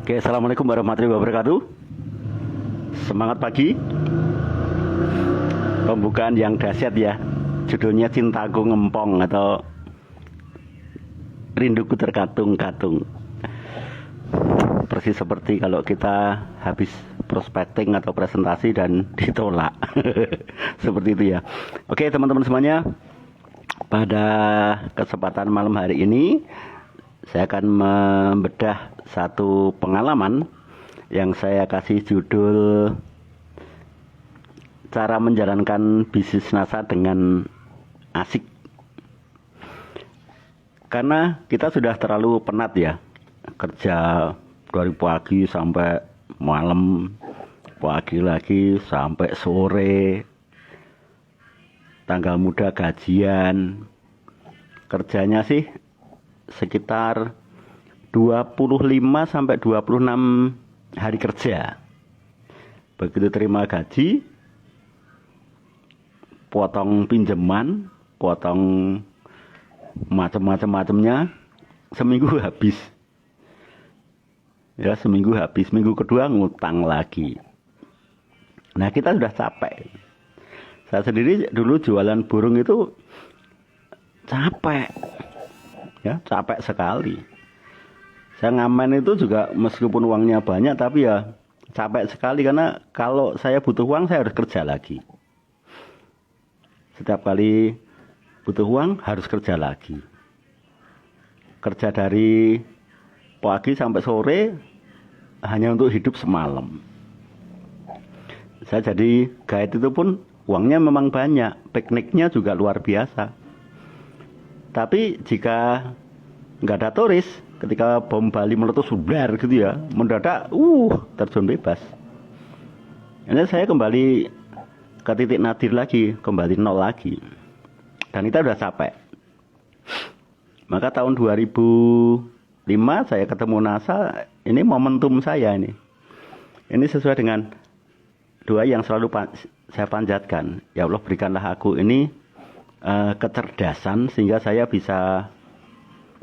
Oke, assalamualaikum warahmatullahi wabarakatuh. Semangat pagi. Pembukaan yang dahsyat ya. Judulnya Cintaku Ngempong atau Rinduku Terkatung-katung. Persis seperti kalau kita habis prospecting atau presentasi dan ditolak. Seperti itu ya. Oke, teman-teman semuanya. Pada kesempatan malam hari ini saya akan membedah satu pengalaman yang saya kasih judul Cara Menjalankan Bisnis NASA dengan Asik. Karena kita sudah terlalu penat ya, kerja dari pagi sampai malam, pagi lagi sampai sore, tanggal muda gajian. Kerjanya sih sekitar 25 sampai 26 hari kerja. Begitu terima gaji, potong pinjaman, potong macam-macamnya, seminggu habis. Ya, seminggu habis, minggu kedua ngutang lagi. Nah, kita sudah capek. Saya sendiri dulu jualan burung itu capek. Ya, capek sekali. Saya ngamen itu juga meskipun uangnya banyak tapi ya capek sekali karena kalau saya butuh uang saya harus kerja lagi. Setiap kali butuh uang harus kerja lagi. Kerja dari pagi sampai sore hanya untuk hidup semalam. Saya jadi guide itu pun uangnya memang banyak, pikniknya juga luar biasa. Tapi jika nggak ada turis, ketika bom Bali meletus subar gitu ya, mendadak, terjun bebas. Ini saya kembali ke titik nadir lagi, kembali nol lagi. Dan kita udah capek. Maka tahun 2005 saya ketemu NASA, ini momentum saya ini. Ini sesuai dengan doa yang selalu saya panjatkan. Ya Allah, berikanlah aku ini kecerdasan sehingga saya bisa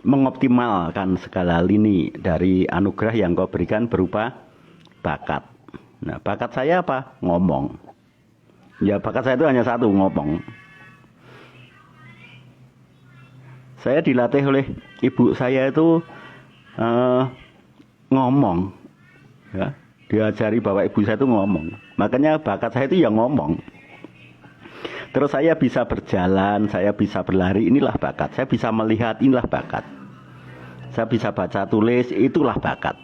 mengoptimalkan segala lini dari anugerah yang Kau berikan berupa bakat. Nah, bakat saya apa? Ngomong. Ya, bakat saya itu hanya satu, ngomong. Saya dilatih oleh ibu saya itu ngomong. Ya, diajari bapak ibu saya itu ngomong. Makanya bakat saya itu yang ngomong. Terus saya bisa berjalan, saya bisa berlari, inilah bakat. Saya bisa melihat, inilah bakat. Saya bisa baca tulis, itulah bakat.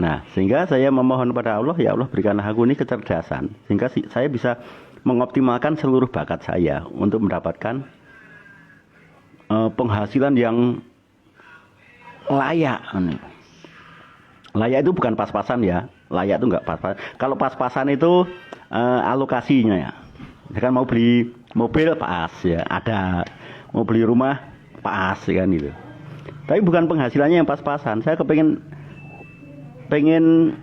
Nah, sehingga saya memohon pada Allah, ya Allah berikanlah aku ini kecerdasan. Sehingga saya bisa mengoptimalkan seluruh bakat saya untuk mendapatkan penghasilan yang layak. Layak itu bukan pas-pasan ya. Layak itu enggak pas-pasan. Kalau pas-pasan itu alokasinya ya. Ya kan mau beli mobil pas ya, ada mau beli rumah pas ya kan itu. Tapi bukan penghasilannya yang pas-pasan. Saya pengen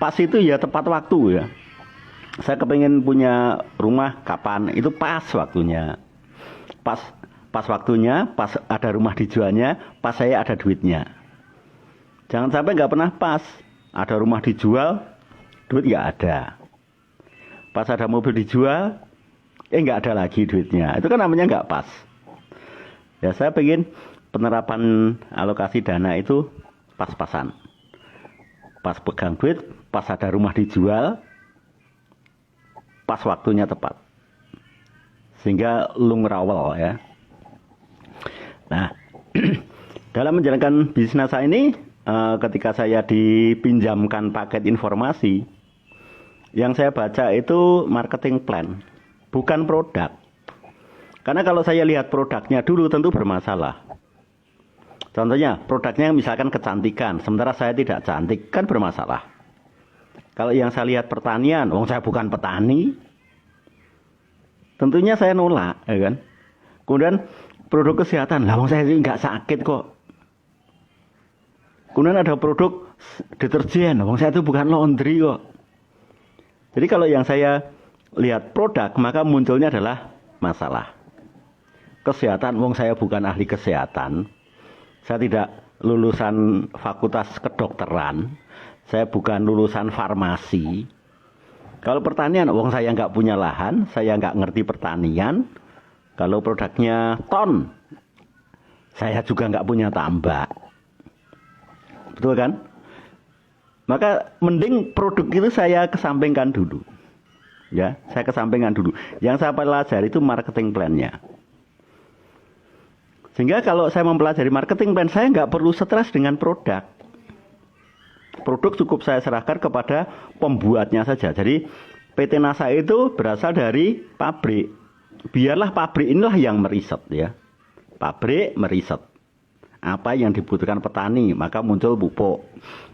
pas itu ya tepat waktu ya. Saya kepengen punya rumah kapan itu pas waktunya. Pas waktunya, pas ada rumah dijualnya, pas saya ada duitnya. Jangan sampai nggak pernah pas. Ada rumah dijual, duit nggak ada. Pas ada mobil dijual, nggak ada lagi duitnya. Itu kan namanya nggak pas. Ya, saya pengen penerapan alokasi dana itu pas-pasan. Pas pegang duit, pas ada rumah dijual, pas waktunya tepat. Sehingga lungrawel ya. Nah, dalam menjalankan bisnis NASA ini, ketika saya dipinjamkan paket informasi, yang saya baca itu marketing plan. Bukan produk. Karena kalau saya lihat produknya dulu tentu bermasalah. Contohnya produknya misalkan kecantikan, sementara saya tidak cantik, kan bermasalah. Kalau yang saya lihat pertanian, saya bukan petani, tentunya saya nolak, ya kan. Kemudian produk kesehatan, saya ini nggak sakit kok. Kemudian ada produk deterjen, saya itu bukan laundry kok. Jadi kalau yang saya lihat produk, maka munculnya adalah masalah. Kesehatan, saya bukan ahli kesehatan. Saya tidak lulusan fakultas kedokteran, saya bukan lulusan farmasi. Kalau pertanian, wong saya nggak punya lahan, saya nggak ngerti pertanian. Kalau produknya ton, saya juga nggak punya tambak. Betul kan? Maka mending produk itu saya kesampingkan dulu. Ya, saya kesampingkan dulu. Yang saya pelajari itu marketing plan-nya. Sehingga kalau saya mempelajari marketing plan, saya nggak perlu stres dengan produk. Produk cukup saya serahkan kepada pembuatnya saja. Jadi PT NASA itu berasal dari pabrik. Biarlah pabrik inilah yang meriset ya. Pabrik meriset. Apa yang dibutuhkan petani, maka muncul pupuk.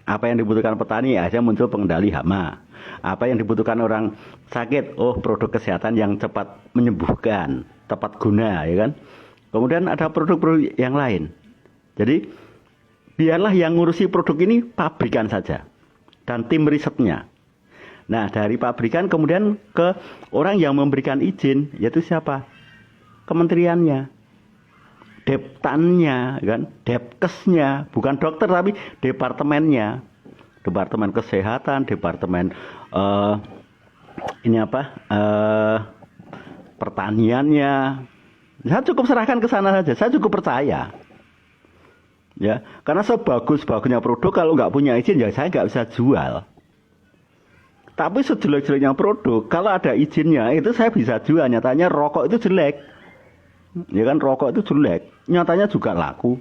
Apa yang dibutuhkan petani, aja muncul pengendali hama. Apa yang dibutuhkan orang sakit, oh produk kesehatan yang cepat menyembuhkan, tepat guna ya kan. Kemudian ada produk-produk yang lain. Jadi biarlah yang ngurusi produk ini pabrikan saja dan tim risetnya. Nah dari pabrikan kemudian ke orang yang memberikan izin, yaitu siapa? Kementeriannya, Deptannya, kan? Depkesnya, bukan dokter tapi departemennya, departemen kesehatan, departemen pertaniannya. Saya cukup serahkan ke sana saja, saya cukup percaya. Ya, karena sebagus-bagusnya produk kalau nggak punya izin ya saya nggak bisa jual. Tapi sejelek-jeleknya produk kalau ada izinnya itu saya bisa jual. Nyatanya rokok itu jelek, ya kan, rokok itu jelek. Nyatanya juga laku.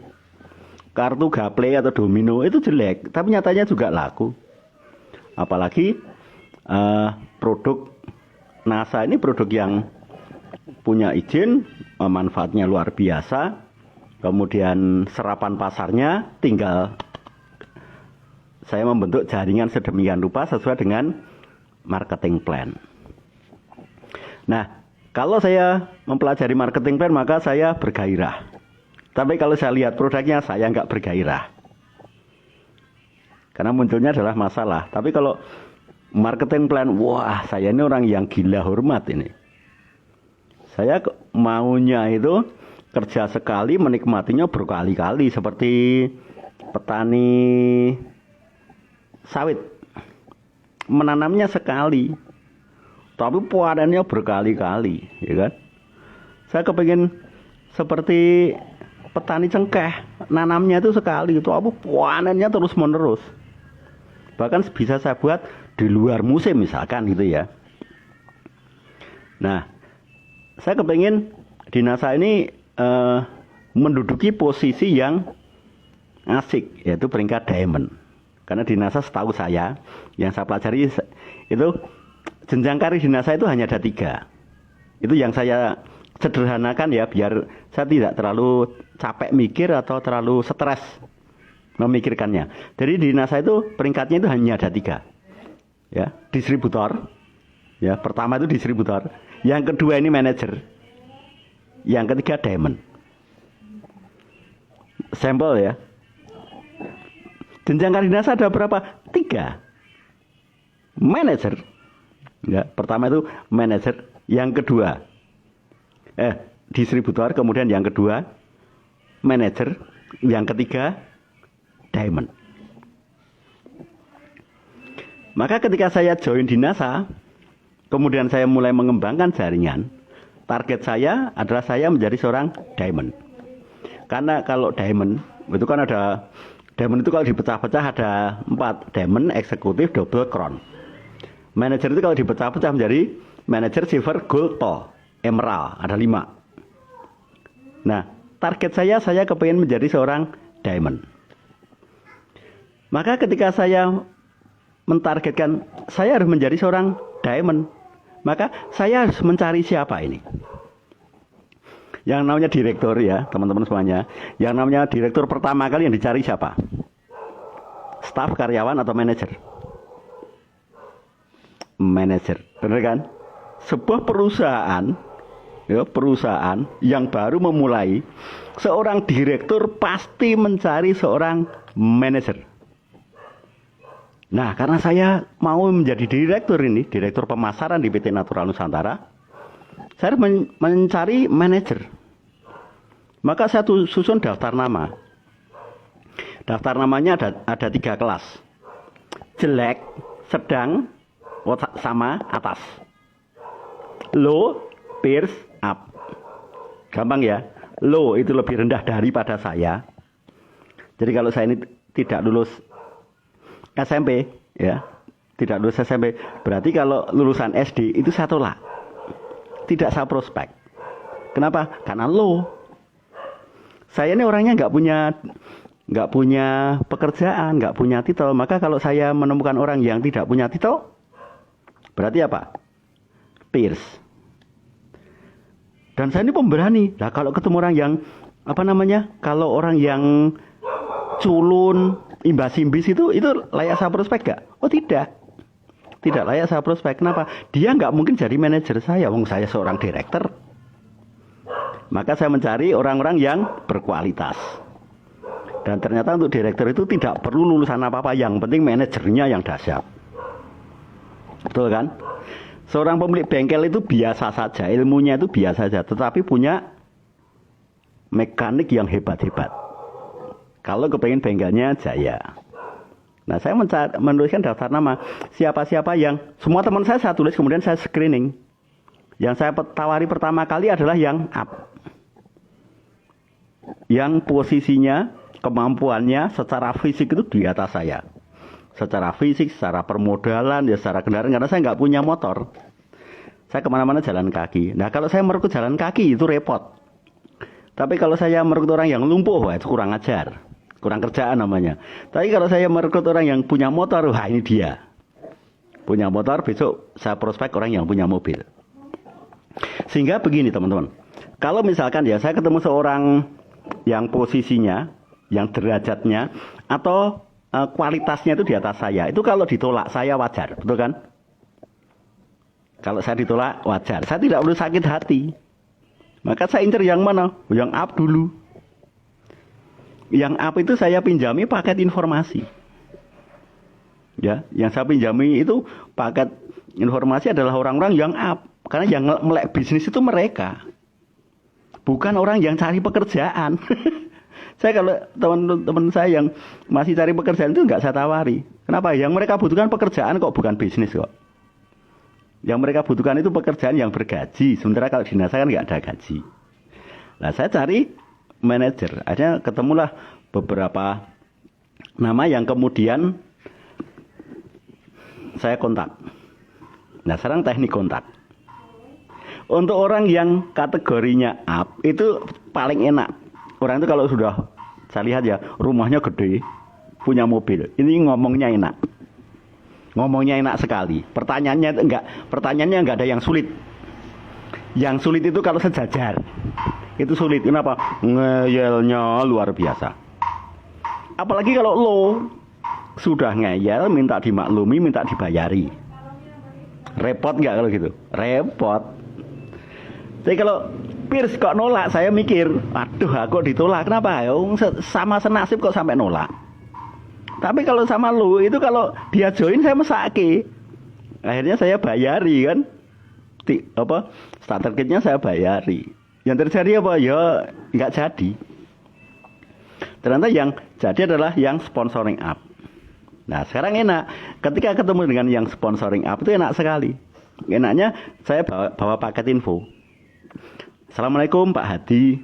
Kartu Gaple atau Domino itu jelek, tapi nyatanya juga laku. Apalagi produk NASA ini produk yang punya izin, manfaatnya luar biasa. Kemudian serapan pasarnya tinggal saya membentuk jaringan sedemikian rupa sesuai dengan marketing plan. Nah, kalau saya mempelajari marketing plan maka saya bergairah. Tapi kalau saya lihat produknya saya nggak bergairah. Karena munculnya adalah masalah. Tapi kalau marketing plan, wah saya ini orang yang gila hormat ini. Saya maunya itu kerja sekali menikmatinya berkali-kali seperti petani sawit. Menanamnya sekali, tapi panennya berkali-kali, ya kan? Saya kepingin seperti petani cengkeh, nanamnya itu sekali, tapi panennya terus-menerus. Bahkan bisa saya buat di luar musim misalkan gitu ya. Nah, saya kepingin di NASA ini menduduki posisi yang asik, yaitu peringkat diamond. Karena di NASA setahu saya, yang saya pelajari itu jenjang karir di NASA itu hanya ada 3. Itu yang saya sederhanakan ya, biar saya tidak terlalu capek mikir atau terlalu stres memikirkannya. Jadi di NASA itu peringkatnya itu hanya ada 3. Ya, distributor. Ya, pertama itu distributor. Yang kedua ini manajer. Yang ketiga diamond. Sampel ya. Jenjang karir di NASA ada berapa? 3. Manajer. Ya, pertama itu manajer, yang kedua distributor, kemudian yang kedua manajer, yang ketiga diamond. Maka ketika saya join di NASA, kemudian saya mulai mengembangkan jaringan, target saya adalah saya menjadi seorang diamond. Karena kalau diamond itu kan ada, diamond itu kalau dipecah-pecah ada 4, diamond, eksekutif, double, crown. Manajer itu kalau dipecah-pecah menjadi manajer, silver, gold, pearl, emerald, ada 5. Nah, target saya kepingin menjadi seorang diamond. Maka ketika saya mentargetkan saya harus menjadi seorang diamond, maka saya harus mencari siapa ini. Yang namanya direktur ya, teman-teman semuanya. Yang namanya direktur pertama kali yang dicari siapa? Staf, karyawan, atau manajer? Manajer, benar kan? Sebuah perusahaan, ya, perusahaan yang baru memulai, seorang direktur pasti mencari seorang manajer. Nah, karena saya mau menjadi direktur ini, direktur pemasaran di PT Natural Nusantara, saya mencari manajer. Maka saya susun daftar nama. Daftar namanya ada 3 kelas. Jelek, sedang, sama atas. Low, pierce, up. Gampang ya. Low itu lebih rendah daripada saya. Jadi kalau saya ini tidak lulus SMP, ya, tidak lulus SMP, berarti kalau lulusan SD itu saya tolak. Tidak saya prospek. Kenapa? Karena low. Saya ini orangnya nggak punya pekerjaan, nggak punya titel. Maka kalau saya menemukan orang yang tidak punya titel, berarti apa? Pierce. Dan saya ini pemberani. Nah, kalau ketemu orang yang kalau orang yang culun, imbas-imbis itu layak saya prospek gak? Oh tidak. Tidak layak saya prospek. Kenapa? Dia nggak mungkin jadi manajer saya. Wong saya seorang direktur. Maka saya mencari orang-orang yang berkualitas. Dan ternyata untuk direktur itu tidak perlu lulusan apa-apa. Yang penting manajernya yang dahsyat. Betul kan? Seorang pemilik bengkel itu biasa saja, ilmunya itu biasa saja, tetapi punya mekanik yang hebat-hebat. Kalau kepengen bengkelnya jaya. Nah, saya menuliskan daftar nama siapa-siapa yang semua teman saya tulis, kemudian saya screening. Yang saya tawari pertama kali adalah yang up. Yang posisinya, kemampuannya secara fisik itu di atas saya. Secara fisik, secara permodalan, ya secara kendaraan, karena saya nggak punya motor. Saya kemana-mana jalan kaki. Nah, kalau saya merekrut jalan kaki itu repot. Tapi kalau saya merekrut orang yang lumpuh, wah itu kurang ajar. Kurang kerjaan namanya. Tapi kalau saya merekrut orang yang punya motor, wah ini dia. Punya motor, besok saya prospek orang yang punya mobil. Sehingga begini teman-teman. Kalau misalkan ya saya ketemu seorang yang posisinya, yang derajatnya, atau kualitasnya itu di atas saya. Itu kalau ditolak saya wajar, betul kan? Kalau saya ditolak wajar. Saya tidak perlu sakit hati. Maka saya incer yang mana? Yang up dulu. Yang up itu saya pinjami paket informasi. Ya, yang saya pinjami itu paket informasi adalah orang-orang yang up. Karena yang melek bisnis itu mereka. Bukan orang yang cari pekerjaan. Saya kalau teman-teman saya yang masih cari pekerjaan itu nggak saya tawari. Kenapa? Yang mereka butuhkan pekerjaan kok, bukan bisnis kok. Yang mereka butuhkan itu pekerjaan yang bergaji. Sementara kalau di NASA kan nggak ada gaji. Nah, saya cari manajer. Akhirnya ketemulah beberapa nama yang kemudian saya kontak. Nah, sekarang teknik kontak. Untuk orang yang kategorinya up itu paling enak. Orang itu kalau sudah saya lihat ya rumahnya gede, punya mobil, ini ngomongnya enak. Ngomongnya enak sekali. Pertanyaannya enggak ada yang sulit. Yang sulit itu kalau sejajar. Itu sulit. Kenapa? Ngeyelnya luar biasa. Apalagi kalau lo sudah ngeyel, minta dimaklumi, minta dibayari. Repot nggak kalau gitu? Repot. Jadi kalau Pierce kok nolak, saya mikir, aduh aku ditolak, kenapa? Sama senasib kok sampai nolak. Tapi kalau sama lu, itu kalau dia join saya mesake. Akhirnya saya bayari kan. Starter kitnya saya bayari. Yang terjadi apa? Ya nggak jadi. Ternyata yang jadi adalah yang sponsoring up. Nah sekarang enak. Ketika ketemu dengan yang sponsoring up itu enak sekali. Enaknya saya bawa paket info. Assalamualaikum Pak Hadi.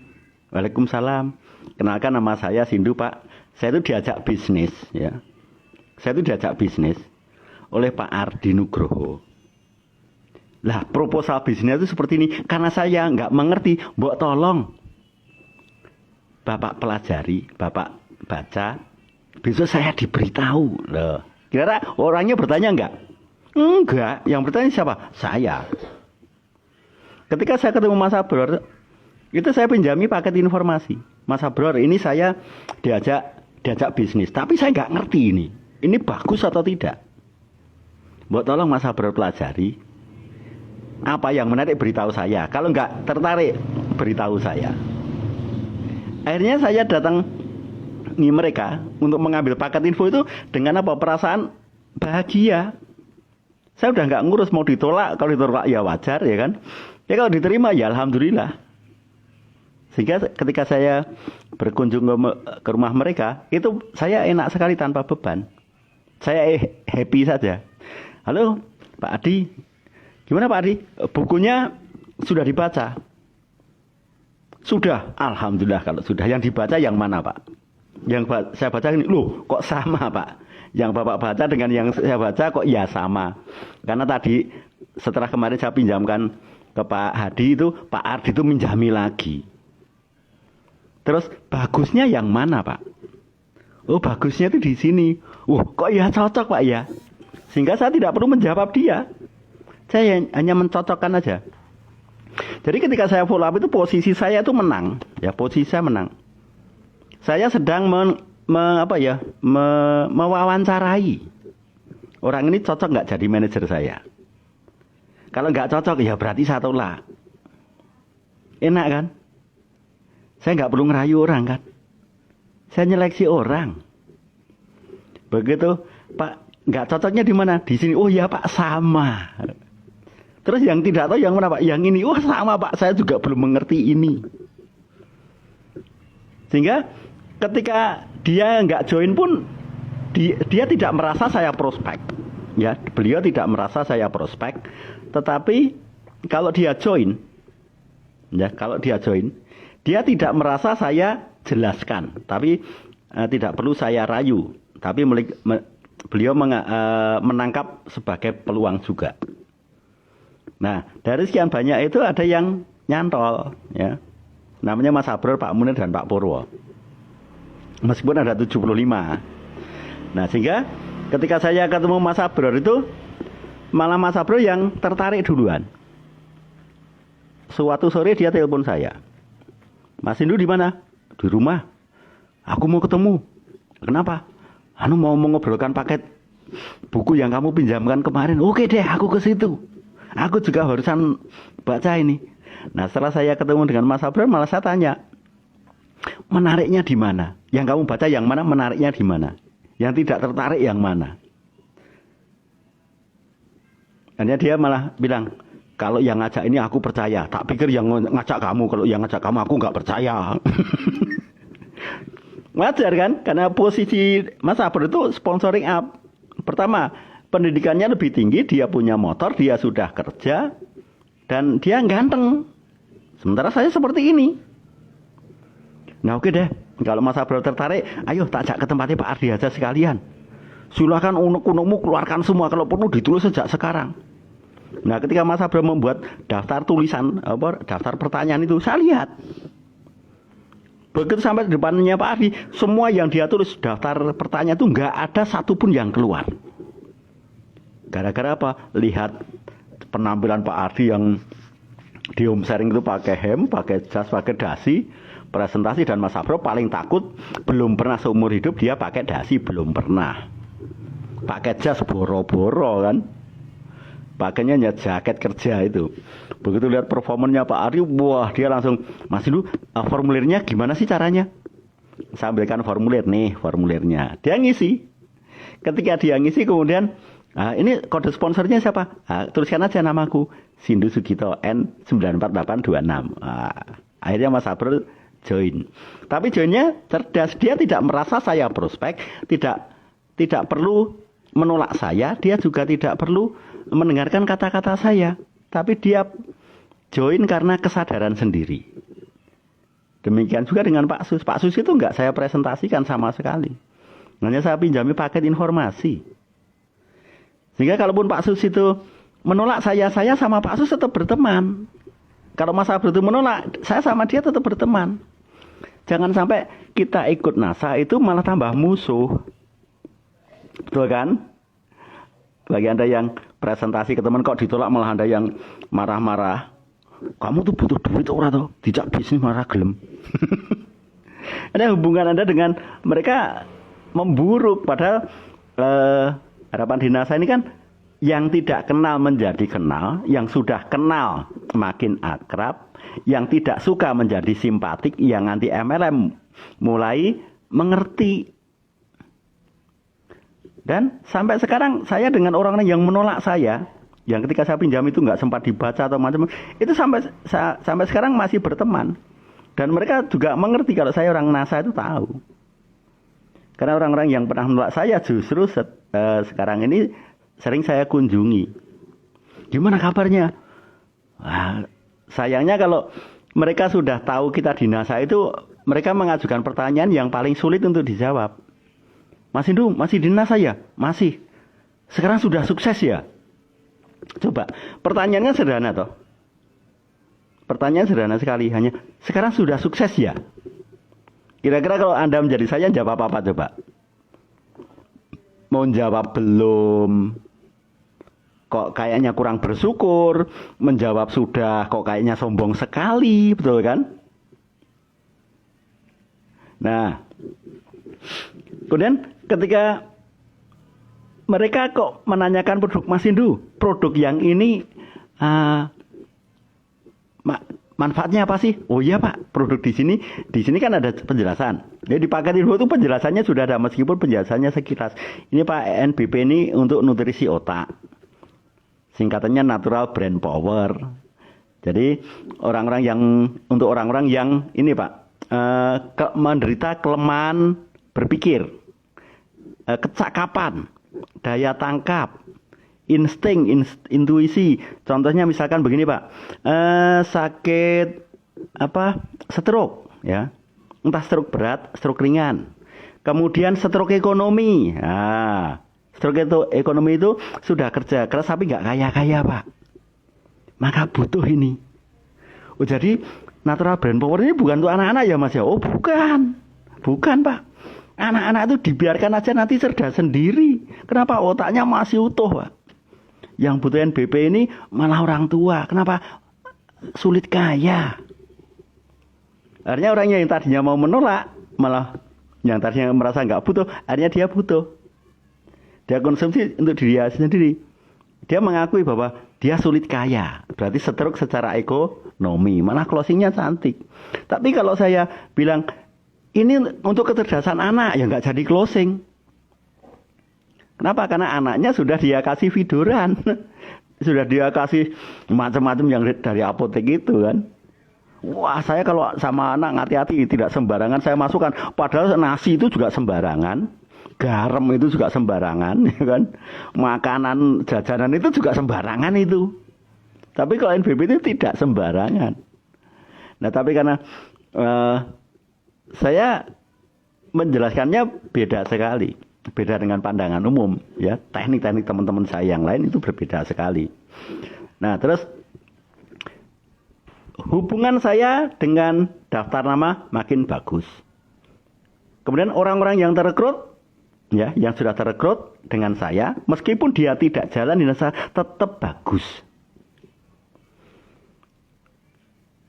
Waalaikumsalam. Kenalkan nama saya Sindu Pak. Saya itu diajak bisnis ya. Saya itu diajak bisnis oleh Pak Ardi Nugroho. Lah proposal bisnisnya itu seperti ini. Karena saya nggak mengerti, mbok tolong Bapak pelajari, Bapak baca. Besok saya diberitahu. Loh. Kira orangnya bertanya enggak? Enggak. Yang bertanya siapa? Saya. Ketika saya ketemu Mas Abror, itu saya pinjami paket informasi. Mas Abror, ini saya diajak bisnis, tapi saya nggak ngerti ini bagus atau tidak. Buat tolong Mas Abror pelajari. Apa yang menarik beritahu saya. Kalau nggak tertarik, beritahu saya. Akhirnya saya datang mereka untuk mengambil paket info itu dengan apa? Perasaan bahagia. Saya udah nggak ngurus mau ditolak. Kalau ditolak ya wajar ya kan. Ya kalau diterima ya alhamdulillah. Sehingga ketika saya berkunjung ke rumah mereka, itu saya enak sekali tanpa beban. Saya happy saja. Halo Pak Adi, gimana Pak Adi? Bukunya sudah dibaca? Sudah, alhamdulillah kalau sudah. Yang dibaca yang mana Pak? Yang saya baca ini, loh kok sama Pak? Yang Bapak baca dengan yang saya baca kok ya sama. Karena tadi setelah kemarin saya pinjamkan ke Pak Hadi itu, Pak Ardi itu minjami lagi. Terus bagusnya yang mana Pak? Oh bagusnya itu di sini. Kok ya cocok Pak ya? Sehingga saya tidak perlu menjawab dia. Saya hanya mencocokkan aja. Jadi ketika saya follow up itu posisi saya itu menang. Ya posisi saya menang. Saya sedang mewawancarai. Orang ini cocok nggak jadi manajer saya? Kalau nggak cocok ya berarti saya tolak. Enak kan? Saya nggak perlu ngerayu orang kan? Saya nyeleksi orang. Begitu, Pak, nggak cocoknya di mana? Di sini. Oh ya Pak, sama. Terus yang tidak tahu yang mana Pak? Yang ini. Sama Pak, saya juga belum mengerti ini. Sehingga ketika dia nggak join pun, dia tidak merasa saya prospek. Ya, beliau tidak merasa saya prospek. Tetapi kalau dia join, dia tidak merasa saya jelaskan, tapi tidak perlu saya rayu, tapi beliau menangkap sebagai peluang juga. Nah, dari sekian banyak itu ada yang nyantol, ya. Namanya Mas Abror, Pak Munir, dan Pak Purwo. Meskipun ada 75. Nah, sehingga ketika saya ketemu Mas Abror itu, malah Mas Abror yang tertarik duluan. Suatu sore dia telepon saya. Mas Indu di mana? Di rumah. Aku mau ketemu. Kenapa? Mau mengobrolkan paket buku yang kamu pinjamkan kemarin. Oke deh, aku ke situ. Aku juga barusan baca ini. Nah, setelah saya ketemu dengan Mas Abror, malah saya tanya, menariknya di mana? Yang kamu baca yang mana? Menariknya di mana? Yang tidak tertarik yang mana? Hanya dia malah bilang, kalau yang ngajak ini aku percaya. Tak pikir yang ngajak kamu. Kalau yang ngajak kamu aku nggak percaya. Wajar kan? Karena posisi Mas Abror itu sponsoring up. Pertama, pendidikannya lebih tinggi. Dia punya motor. Dia sudah kerja. Dan dia ganteng. Sementara saya seperti ini. Nah oke deh. Kalau Mas Abror tertarik, ayo tak ajak ke tempatnya Pak Ardi aja sekalian. Silakan unek-unekmu keluarkan semua. Kalau perlu ditulis sejak sekarang. Nah, ketika Mas Abror membuat daftar tulisan, daftar pertanyaan itu, saya lihat. Begitu sampai di depannya Pak Ardi, semua yang dia tulis daftar pertanyaan itu nggak ada satupun yang keluar. Gara-gara apa? Lihat penampilan Pak Ardi yang di home sharing itu pakai hem, pakai jas, pakai dasi, presentasi, dan Mas Abror paling takut, belum pernah seumur hidup dia pakai dasi, belum pernah. Pakai jas boro-boro kan. Pakainya hanya jaket kerja itu. Begitu lihat performanya Pak Ardi, wah dia langsung, Mas Indu, formulirnya gimana sih caranya? Saya ambilkan formulir, nih formulirnya. Dia ngisi. Ketika dia ngisi kemudian, ini kode sponsornya siapa? Tuliskan aja namaku, Sindu Sugito N94826. Akhirnya Mas Abror join. Tapi joinnya cerdas, dia tidak merasa saya prospek, tidak perlu menolak saya, dia juga tidak perlu mendengarkan kata-kata saya, tapi dia join karena kesadaran sendiri. Demikian juga dengan Pak Sus. Pak Sus itu enggak saya presentasikan sama sekali, hanya saya pinjami paket informasi. Sehingga kalaupun Pak Sus itu menolak saya sama Pak Sus tetap berteman. Kalau Mas Abror itu menolak, saya sama dia tetap berteman. Jangan sampai kita ikut NASA itu malah tambah musuh. Betul kan? Bagi Anda yang presentasi ke teman kok ditolak, malah Anda yang marah-marah. Kamu tuh butuh duit orang tuh, dijak bisnis marah gelem. Ada hubungan Anda dengan mereka memburuk. Padahal harapan di NASA ini kan yang tidak kenal menjadi kenal, yang sudah kenal makin akrab, yang tidak suka menjadi simpatik, yang anti MLM mulai mengerti. Dan sampai sekarang saya dengan orang yang menolak saya, yang ketika saya pinjam itu nggak sempat dibaca atau macam-macam, itu sampai sekarang masih berteman. Dan mereka juga mengerti kalau saya orang NASA itu tahu. Karena orang-orang yang pernah menolak saya justru sekarang ini sering saya kunjungi. Gimana kabarnya? Wah, sayangnya kalau mereka sudah tahu kita di NASA itu, mereka mengajukan pertanyaan yang paling sulit untuk dijawab. Mas Hindu, masih di NASA ya? Masih. Sekarang sudah sukses ya? Coba, pertanyaannya sederhana toh. Pertanyaan sederhana sekali, hanya sekarang sudah sukses ya? Kira-kira kalau Anda menjadi saya jawab apa coba? Mau jawab belum? Kok kayaknya kurang bersyukur? Menjawab sudah, kok kayaknya sombong sekali, betul kan? Nah, kemudian ketika mereka kok menanyakan produk Mas Hindu, produk yang ini manfaatnya apa sih? Oh iya Pak, produk di sini kan ada penjelasan. Jadi di paket info itu penjelasannya sudah ada meskipun penjelasannya sekilas. Ini Pak NBP ini untuk nutrisi otak. Singkatannya Natural Brain Power. Jadi untuk orang-orang yang ini Pak menderita kelemahan berpikir, kecakapan, daya tangkap, insting, intuisi. Contohnya misalkan begini Pak, sakit stroke ya, entah stroke berat, stroke ringan. Kemudian stroke ekonomi. Nah, stroke ekonomi itu sudah kerja keras tapi nggak kaya-kaya Pak, maka butuh ini. Oh jadi Natural Brain Power ini bukan untuk anak-anak ya Mas ya? Oh bukan Pak. Anak-anak itu dibiarkan aja nanti cerdas sendiri. Kenapa? Otaknya masih utuh Pak. Yang butuh NBP ini malah orang tua. Kenapa? Sulit kaya. Akhirnya orangnya yang tadinya mau menolak, malah yang tadinya merasa nggak butuh, akhirnya dia butuh. Dia konsumsi untuk diri sendiri. Dia mengakui bahwa dia sulit kaya. Berarti stroke secara ekonomi. Malah closingnya cantik. Tapi kalau saya bilang, ini untuk kecerdasan anak, ya nggak jadi closing. Kenapa? Karena anaknya sudah dia kasih viduran. Sudah dia kasih macam-macam yang dari apotek itu kan. Wah, saya kalau sama anak hati-hati, tidak sembarangan saya masukkan. Padahal nasi itu juga sembarangan. Garam itu juga sembarangan, ya kan? Makanan jajanan itu juga sembarangan itu. Tapi kalau NBP itu tidak sembarangan. Nah, tapi karena saya menjelaskannya beda sekali, beda dengan pandangan umum, ya. Teknik-teknik teman-teman saya yang lain itu berbeda sekali. Nah, terus hubungan saya dengan daftar nama makin bagus. Kemudian orang-orang yang terekrut, ya, yang sudah terekrut dengan saya, meskipun dia tidak jalan di NASA, tetap bagus.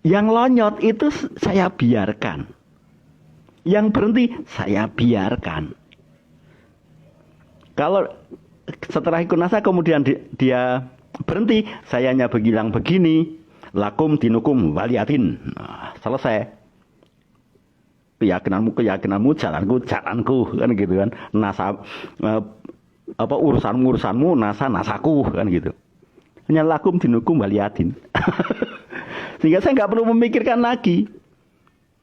Yang lonyot itu saya biarkan. Yang berhenti saya biarkan. Kalau setelah ikut NASA kemudian dia berhenti, saya hanya bilang begini, lakum dinukum waliatin. Nah, selesai. Keyakinanmu, jalanku, kan gitu kan. NASA urusanmu, nasaku, kan gitu. Hanya lakum dinukum waliatin. Sehingga saya nggak perlu memikirkan lagi.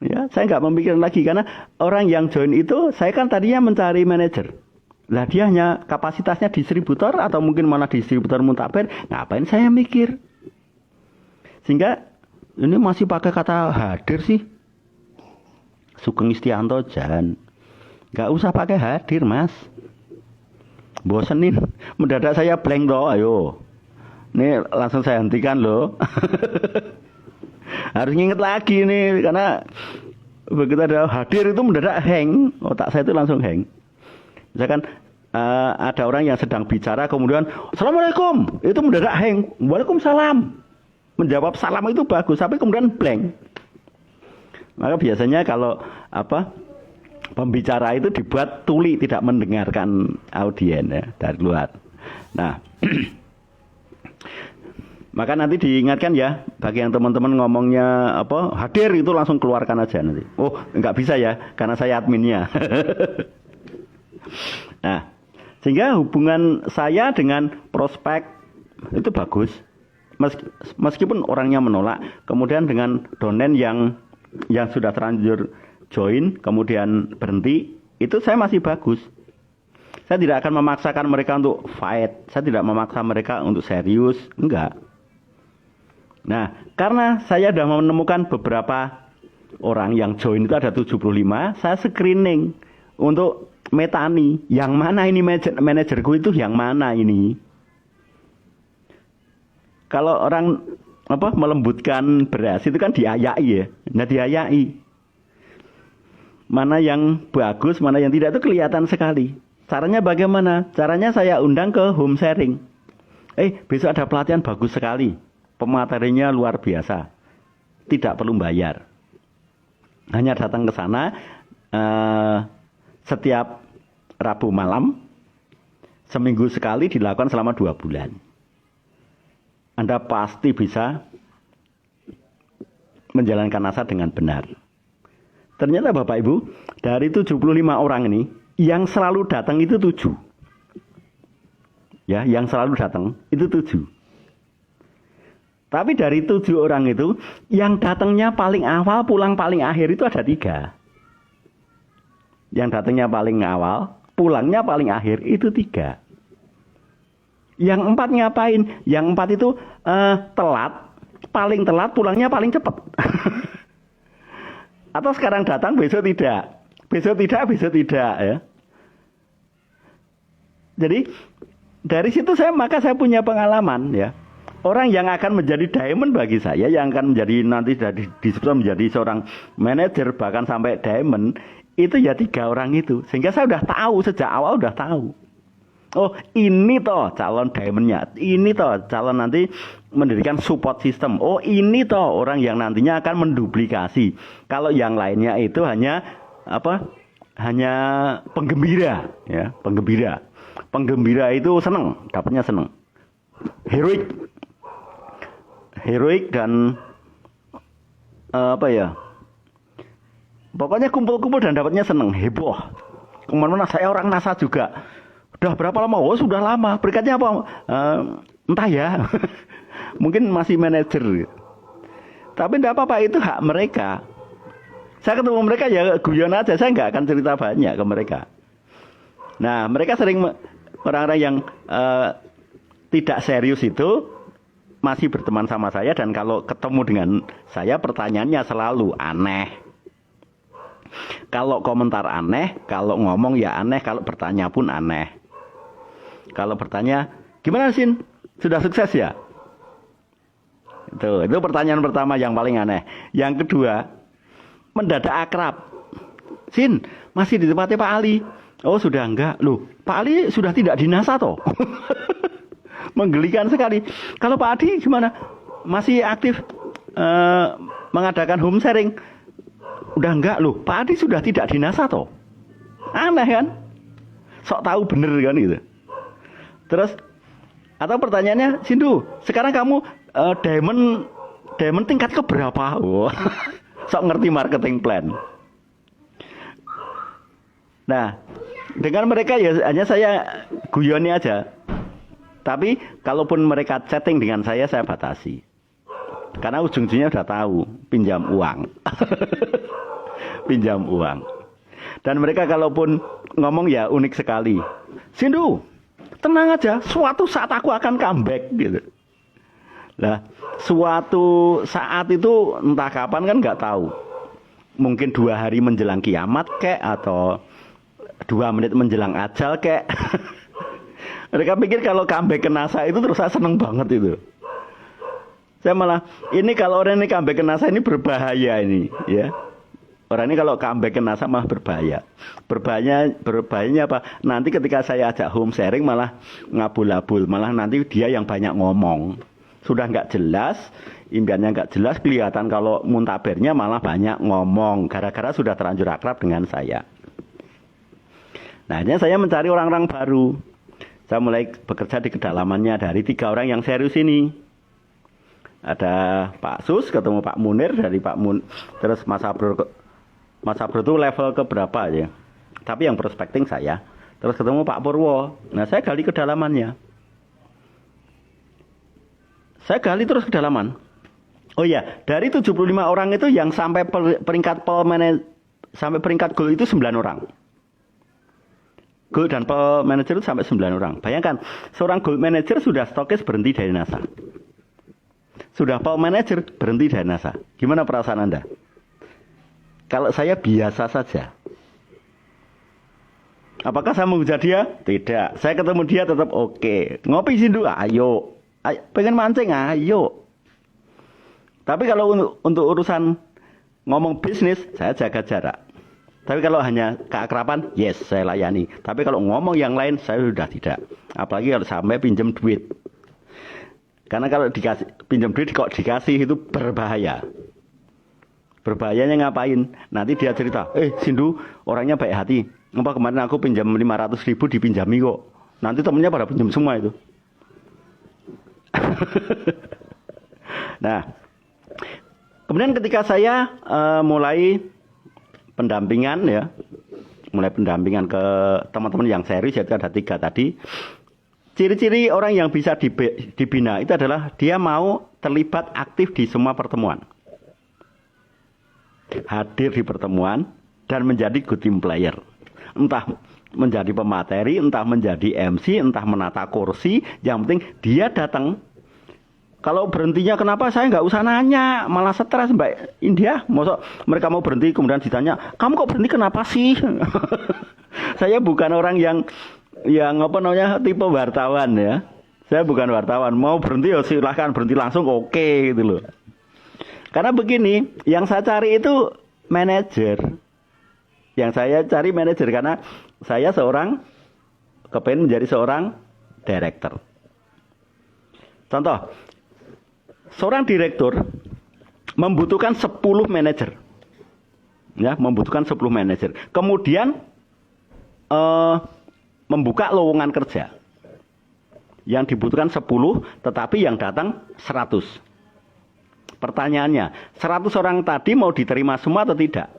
Ya, saya nggak memikirkan lagi karena orang yang join itu, saya kan tadinya mencari manajer. Lah dia hanya kapasitasnya distributor atau mungkin malah distributor muntaber, ngapain saya mikir? Sehingga ini masih pakai kata hadir sih. Sugeng Istianto jangan, nggak usah pakai hadir Mas. Bosenin, mendadak saya blank loh, ayo. Ini langsung saya hentikan loh. Harus nginget lagi nih, karena begitu ada hadir itu mendadak hang, otak saya itu langsung hang. Misalkan ada orang yang sedang bicara kemudian Assalamualaikum, itu mendadak hang. Waalaikumsalam. Menjawab salam itu bagus, tapi kemudian blank. Maka biasanya kalau pembicara itu dibuat tuli, tidak mendengarkan audien ya, dari luar. Nah, maka nanti diingatkan ya, bagi yang teman-teman ngomongnya hadir itu langsung keluarkan aja nanti. Oh, nggak bisa ya, karena saya adminnya. Nah, sehingga hubungan saya dengan prospek itu bagus. Meskipun orangnya menolak, kemudian dengan donen yang yang sudah terlanjur join kemudian berhenti, itu saya masih bagus. Saya tidak akan memaksakan mereka untuk fight, saya tidak memaksa mereka untuk serius, enggak. Nah, karena saya sudah menemukan beberapa orang yang join itu ada 75, saya screening untuk metani, yang mana ini manajerku itu yang mana ini. Kalau orang melembutkan beras itu kan diayai ya, nah diayai. Mana yang bagus, mana yang tidak itu kelihatan sekali. Caranya bagaimana? Caranya saya undang ke home sharing. Besok ada pelatihan bagus sekali. Pematerinya luar biasa. Tidak perlu bayar. Hanya datang ke sana setiap Rabu malam. Seminggu sekali dilakukan selama 2 bulan. Anda pasti bisa menjalankan asar dengan benar. Ternyata Bapak Ibu, dari 75 orang ini, yang selalu datang itu 7. Ya, yang selalu datang itu 7. Tapi dari 7 orang itu, yang datangnya paling awal, pulang paling akhir itu ada 3. Yang datangnya paling awal, pulangnya paling akhir itu 3. Yang 4 ngapain? Yang 4 itu telat, paling telat, pulangnya paling cepat. Atau sekarang datang, besok tidak. Besok tidak ya. Jadi dari situ maka saya punya pengalaman ya. Orang yang akan menjadi diamond bagi saya, yang akan menjadi nanti disebut menjadi seorang manajer bahkan sampai diamond, itu ya 3 orang itu. Sehingga saya sudah tahu sejak awal sudah tahu. Oh, ini toh calon diamondnya. Ini toh calon nanti mendirikan support system. Oh, ini toh orang yang nantinya akan menduplikasi. Kalau yang lainnya itu hanya hanya penggembira ya, penggembira. Penggembira itu senang, dapatnya senang. Heroik dan pokoknya kumpul-kumpul dan dapatnya senang, heboh. Kemana-mana, saya orang NASA juga. Udah berapa lama? Oh, sudah lama. Berikutnya apa? Entah ya. Mungkin masih manajer. Tapi tidak apa-apa, itu hak mereka. Saya ketemu mereka ya guyon aja, saya nggak akan cerita banyak ke mereka. Nah, mereka sering, orang-orang yang tidak serius itu masih berteman sama saya, dan kalau ketemu dengan saya pertanyaannya selalu aneh. Kalau komentar aneh, kalau ngomong ya aneh, kalau bertanya pun aneh. Kalau bertanya, gimana Sin? Sudah sukses ya? Itu pertanyaan pertama yang paling aneh. Yang kedua, mendadak akrab. Sin, masih di tempatnya Pak Ali? Oh, sudah enggak. Loh, Pak Ali sudah tidak di NASA toh? Menggelikan sekali. Kalau Pak Adi gimana? Masih aktif mengadakan home sharing? Udah enggak. Loh, Pak Adi sudah tidak di NASA toh? Aneh kan? Sok tahu bener kan gitu. Terus, atau pertanyaannya, Sindu, sekarang kamu diamond tingkat keberapa? Oh, sok ngerti marketing plan. Nah, dengan mereka ya hanya saya guyoni aja. Tapi kalaupun mereka chatting dengan saya batasi. Karena ujung-ujungnya udah tahu, pinjam uang. Pinjam uang. Dan mereka kalaupun ngomong ya unik sekali. Sindu, tenang aja, suatu saat aku akan comeback gitu. Nah, suatu saat itu entah kapan kan nggak tahu. Mungkin 2 hari menjelang kiamat kek, atau 2 menit menjelang ajal kek. Mereka pikir kalau comeback ke NASA itu terus saya seneng banget itu. Saya malah, ini kalau orang ini comeback ke NASA ini berbahaya ini ya. Orang ini kalau comeback ke NASA malah berbahaya. Berbahayanya apa? Nanti ketika saya ajak home sharing malah ngabul-abul. Malah nanti dia yang banyak ngomong. Sudah nggak jelas, impiannya nggak jelas, kelihatan kalau muntabernya malah banyak ngomong. Gara-gara sudah terlanjur akrab dengan saya. Nah, akhirnya saya mencari orang-orang baru. Saya mulai bekerja di kedalamannya dari 3 orang yang serius ini. Ada Pak Sus, ketemu Pak Munir, dari Pak terus Mas Abro itu level ke berapa aja. Tapi yang prospecting saya. Terus ketemu Pak Purwo. Nah, saya gali kedalamannya. Saya gali terus kedalaman. Oh iya, dari 75 orang itu yang sampai peringkat sampai peringkat gold itu 9 orang. Gold dan Pearl manager itu sampai 9 orang. Bayangkan, seorang gold manager sudah stokis berhenti dari NASA. Sudah Pearl manager berhenti dari NASA. Gimana perasaan Anda? Kalau saya biasa saja. Apakah saya menghujat dia? Tidak. Saya ketemu dia tetap oke. Ngopi Sindu, ayo. Pengen mancing, ayo. Tapi kalau untuk urusan ngomong bisnis, saya jaga jarak. Tapi kalau hanya keakraban, yes, saya layani. Tapi kalau ngomong yang lain, saya sudah tidak. Apalagi kalau sampai pinjam duit. Karena kalau pinjam duit kok dikasih itu berbahaya. Berbahayanya ngapain? Nanti dia cerita, Sindu orangnya baik hati. Ngapa kemarin aku pinjam 500.000 dipinjami kok. Nanti temennya pada pinjam semua itu. Nah, kemudian ketika saya mulai pendampingan ya, mulai pendampingan ke teman-teman yang serius, yaitu ada 3 tadi. Ciri-ciri orang yang bisa dibina itu adalah dia mau terlibat aktif di semua pertemuan. Hadir di pertemuan dan menjadi good team player. Entah menjadi pemateri, entah menjadi MC, entah menata kursi, yang penting dia datang. Kalau berhentinya kenapa saya nggak usah nanya, malah stres Mbak India. Masa mereka mau berhenti kemudian ditanya, kamu kok berhenti kenapa sih? Saya bukan orang yang apa namanya tipe wartawan ya. Saya bukan wartawan, mau berhenti ya silahkan berhenti langsung oke gitu loh. Karena begini, yang saya cari itu manajer. Yang saya cari manajer karena saya kepengen menjadi seorang director. Contoh, seorang direktur membutuhkan 10 manajer. Ya, membutuhkan 10 manajer. Kemudian membuka lowongan kerja. Yang dibutuhkan 10, tetapi yang datang 100. Pertanyaannya, 100 orang tadi mau diterima semua atau tidak?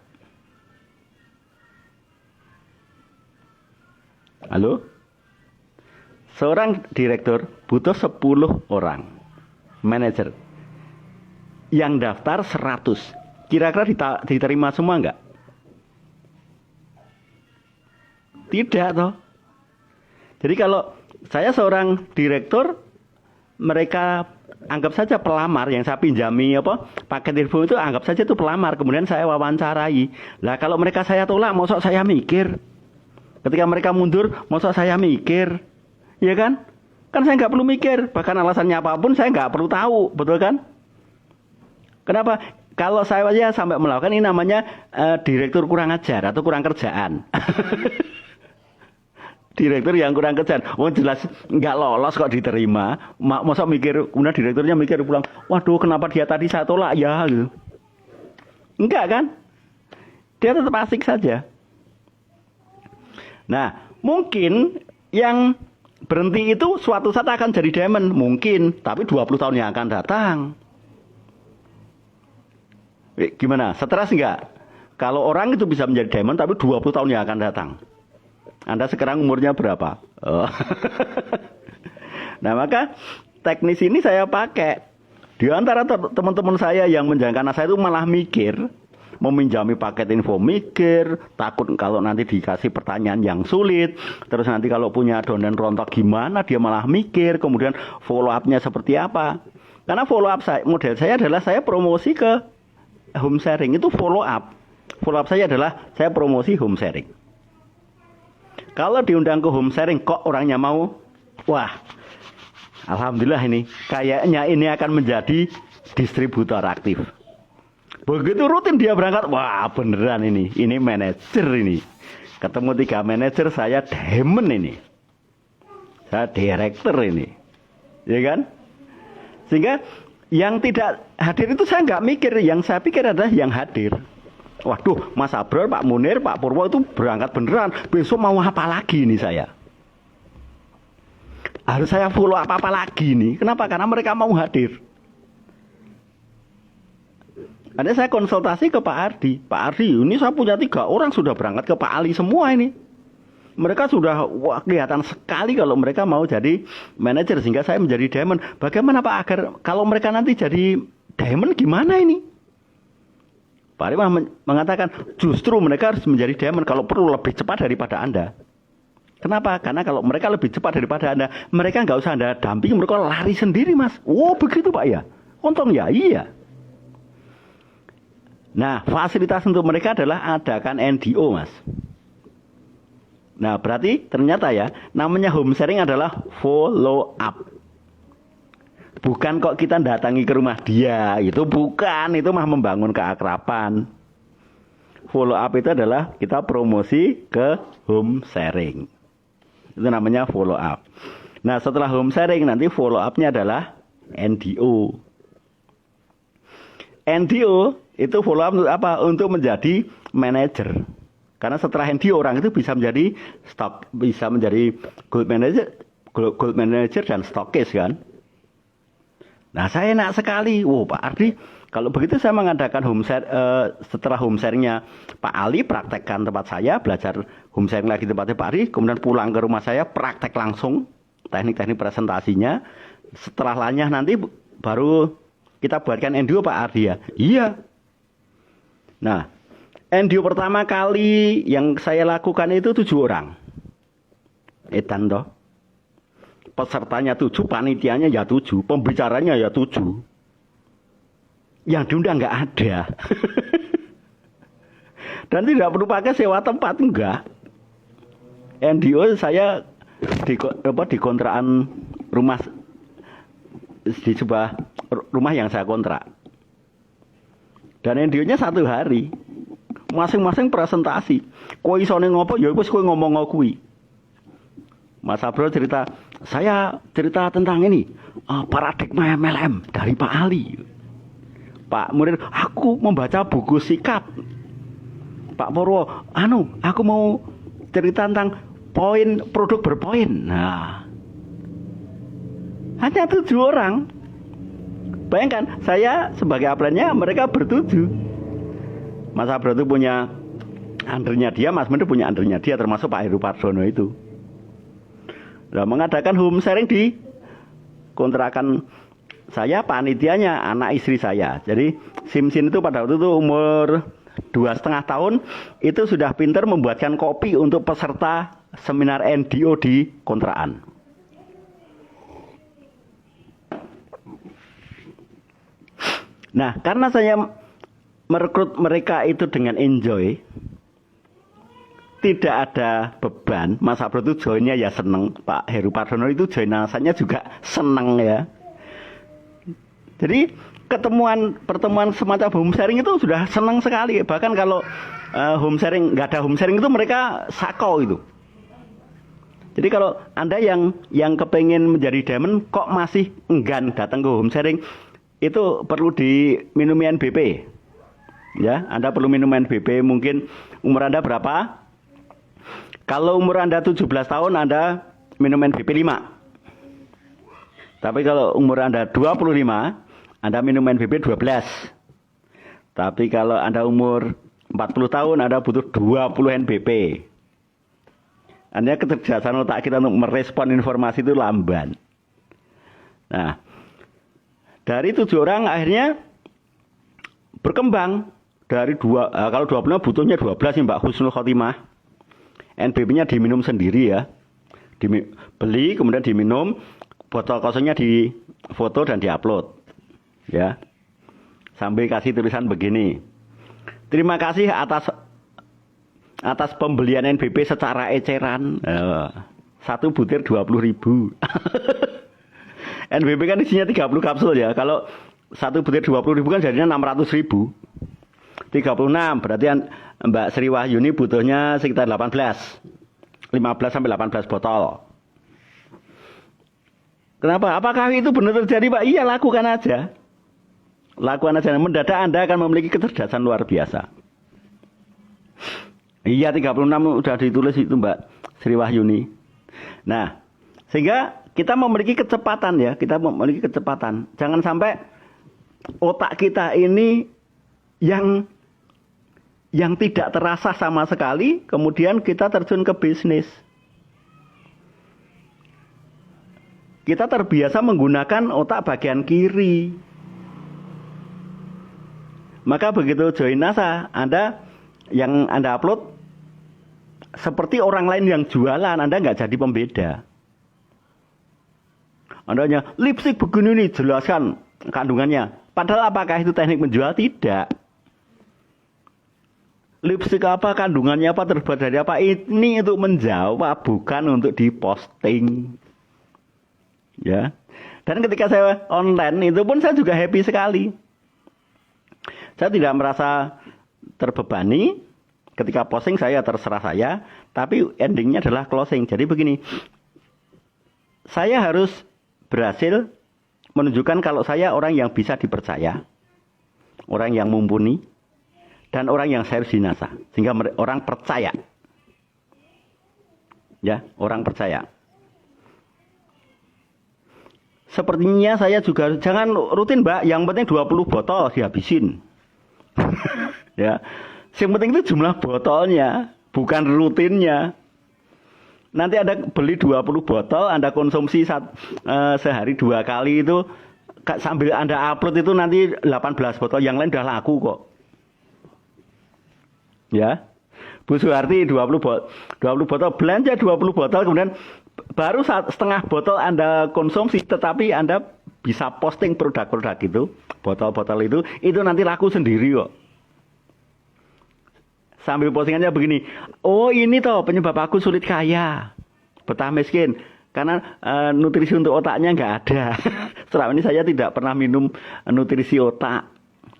Halo? Seorang direktur butuh 10 orang manajer. Yang daftar 100. Kira-kira diterima semua enggak? Tidak toh. Jadi kalau saya seorang direktur, mereka anggap saja pelamar yang saya pinjami paket info itu, anggap saja itu pelamar, kemudian saya wawancarai. Lah kalau mereka saya tolak, masa saya mikir? Ketika mereka mundur, masa saya mikir? Ya kan? Kan saya nggak perlu mikir, bahkan alasannya apapun saya nggak perlu tahu, betul kan? Kenapa? Kalau saya aja sampai melakukan ini namanya direktur kurang ajar atau kurang kerjaan. Direktur yang kurang kerjaan, jelas nggak lolos kok diterima. Masa mikir, kemudian direkturnya mikir pulang, waduh kenapa dia tadi saya tolak ya gitu. Enggak kan? Dia tetap asik saja. Nah, mungkin yang berhenti itu suatu saat akan jadi diamond, mungkin, tapi 20 tahun yang akan datang. Gimana? Stres enggak? Kalau orang itu bisa menjadi diamond tapi 20 tahun yang akan datang. Anda sekarang umurnya berapa? Oh. Nah, maka teknis ini saya pakai. Di antara teman-teman saya yang menjalankan saya itu malah mikir, meminjami paket info mikir, takut kalau nanti dikasih pertanyaan yang sulit, terus nanti kalau punya downline rontok gimana, dia malah mikir, kemudian follow up-nya seperti apa. Karena follow up model saya adalah saya promosi ke home sharing, itu follow up. Follow up saya adalah saya promosi home sharing. Kalau diundang ke home sharing kok orangnya mau, wah, alhamdulillah ini kayaknya ini akan menjadi distributor aktif. Begitu rutin dia berangkat, wah beneran ini manajer ini. Ketemu 3 manajer, saya diamond ini. Saya director ini. Ya kan? Sehingga yang tidak hadir itu saya nggak mikir, yang saya pikir adalah yang hadir. Waduh, Mas Abrar, Pak Munir, Pak Purwo itu berangkat beneran. Besok mau apa lagi nih saya? Harus saya follow apa lagi nih? Kenapa? Karena mereka mau hadir. Ada saya konsultasi ke Pak Ardi. Pak Ardi, ini saya punya 3 orang sudah berangkat ke Pak Ali semua ini. Mereka sudah kelihatan sekali kalau mereka mau jadi manajer sehingga saya menjadi diamond. Bagaimana Pak agar kalau mereka nanti jadi diamond gimana ini? Pak Rimah mengatakan justru mereka harus menjadi diamond kalau perlu lebih cepat daripada Anda. Kenapa? Karena kalau mereka lebih cepat daripada Anda, mereka nggak usah Anda dampingi, mereka lari sendiri, Mas. Oh, begitu Pak ya? Untung ya? Iya. Nah, fasilitas untuk mereka adalah adakan NDO, Mas. Nah, berarti ternyata ya, namanya home sharing adalah follow up. Bukan kok kita datangi ke rumah dia, itu bukan, itu mah membangun keakraban. Follow up itu adalah kita promosi ke home sharing. Itu namanya follow up. Nah, setelah home sharing nanti follow up-nya adalah NDO. NDO itu follow up untuk apa? Untuk menjadi manajer. Karena setelah NDO orang itu bisa menjadi bisa menjadi gold manager dan stockist kan. Nah, saya enak sekali. Wow, Pak Ardi, kalau begitu saya mengadakan setelah home sharingnya Pak Ali, praktekkan tempat saya, belajar home sharing lagi tempatnya Pak Ardi, kemudian pulang ke rumah saya, praktek langsung teknik-teknik presentasinya. Setelah lanyah nanti baru kita buatkan NDO Pak Ardi ya. Iya. Nah, NDO pertama kali yang saya lakukan itu 7 orang. Edan toh. Pesertanya 7, panitianya ya 7, pembicaranya ya 7. Yang diundang nggak ada. Dan tidak perlu pakai sewa tempat, enggak. NDO saya di kontrakan rumah, di sebuah rumah yang saya kontrak. Dan NDO-nya 1 hari. Masing-masing presentasi. Kowe isone ngopo ya wis kowe ngomong kuwi. Mas Abro cerita, saya cerita tentang ini, paradigma MLM dari Pak Ali. Pak Murid, aku membaca buku sikap. Pak Purwo, aku mau cerita tentang poin produk berpoin. Nah, hanya 7 orang. Bayangkan, saya sebagai upline-nya, mereka bertujuh. Mas Abro itu punya undernya dia, Mas Murid punya undernya dia, termasuk Pak Heru Pardono itu. Nah, mengadakan home sharing di kontrakan saya, panitianya anak istri saya. Jadi Simsin itu pada waktu itu umur 2,5 tahun, itu sudah pintar membuatkan kopi untuk peserta seminar NDO di kontrakan. Nah, karena saya merekrut mereka itu dengan enjoy, tidak ada beban. Mas Abro itu joinnya ya seneng. Pak Heru Pardono itu join alasannya juga seneng ya. Jadi pertemuan semacam home sharing itu sudah senang sekali. Bahkan kalau home sharing, nggak ada home sharing itu mereka sako itu. Jadi kalau Anda yang kepengen menjadi diamond kok masih enggan datang ke home sharing, itu perlu diminum NBP. Ya, Anda perlu minum NBP. Mungkin umur Anda berapa? Kalau umur Anda 17 tahun, Anda minum NBP 5. Tapi kalau umur Anda 25, Anda minum NBP 12. Tapi kalau Anda umur 40 tahun, Anda butuh 20 NBP. Artinya kecerdasan otak kita untuk merespon informasi itu lamban. Nah, dari 7 orang akhirnya berkembang. Dari kalau 20 butuhnya 12 nih Mbak Husnul Khotimah. NBP-nya diminum sendiri ya. Beli kemudian diminum, botol kosongnya difoto dan diupload. Ya. Sambil kasih tulisan begini. Terima kasih atas pembelian NBP secara eceran. 1 butir 20.000. NBP kan isinya 30 kapsul ya. Kalau 1 butir 20.000 kan jadinya 600.000. 36 berarti Mbak Sri Wahyuni butuhnya sekitar 15 sampai 18 botol. Kenapa? Apakah itu benar terjadi Pak? Iya, lakukan aja. Lakukan aja. Mendadak Anda akan memiliki kecerdasan luar biasa. Iya, 36 sudah ditulis itu Mbak Sri Wahyuni. Nah, sehingga kita memiliki kecepatan ya. Kita memiliki kecepatan. Jangan sampai otak kita ini yang tidak terasa sama sekali, kemudian kita terjun ke bisnis. Kita terbiasa menggunakan otak bagian kiri. Maka begitu join NASA, Anda yang Anda upload seperti orang lain yang jualan, Anda nggak jadi pembeda. Anda hanya lipstick begini nih, jelaskan kandungannya. Padahal apakah itu teknik menjual? Tidak. Lipstick apa, kandungannya apa, terbuat dari apa, ini untuk menjawab, bukan untuk diposting. Ya. Dan ketika saya online itu pun saya juga happy sekali. Saya tidak merasa terbebani. Ketika posting saya terserah saya, tapi endingnya adalah closing. Jadi begini, saya harus berhasil menunjukkan kalau saya orang yang bisa dipercaya, orang yang mumpuni, dan orang yang serius di NASA, sehingga orang percaya. Ya, orang percaya. Sepertinya saya juga jangan rutin, Mbak, yang penting 20 botol dihabisin. Ya. Yang penting itu jumlah botolnya, bukan rutinnya. Nanti Anda beli 20 botol, Anda konsumsi sehari 2 kali itu, sambil Anda upload itu nanti 18 botol, yang lain udah laku kok. Ya. Bu Suharti 20 botol, belanja 20 botol, kemudian baru setengah botol Anda konsumsi, tetapi Anda bisa posting produk-produk itu, botol-botol itu nanti laku sendiri kok. Sambil postingannya begini, oh ini toh penyebab aku sulit kaya, betah miskin, karena nutrisi untuk otaknya nggak ada. Selama ini saya tidak pernah minum nutrisi otak,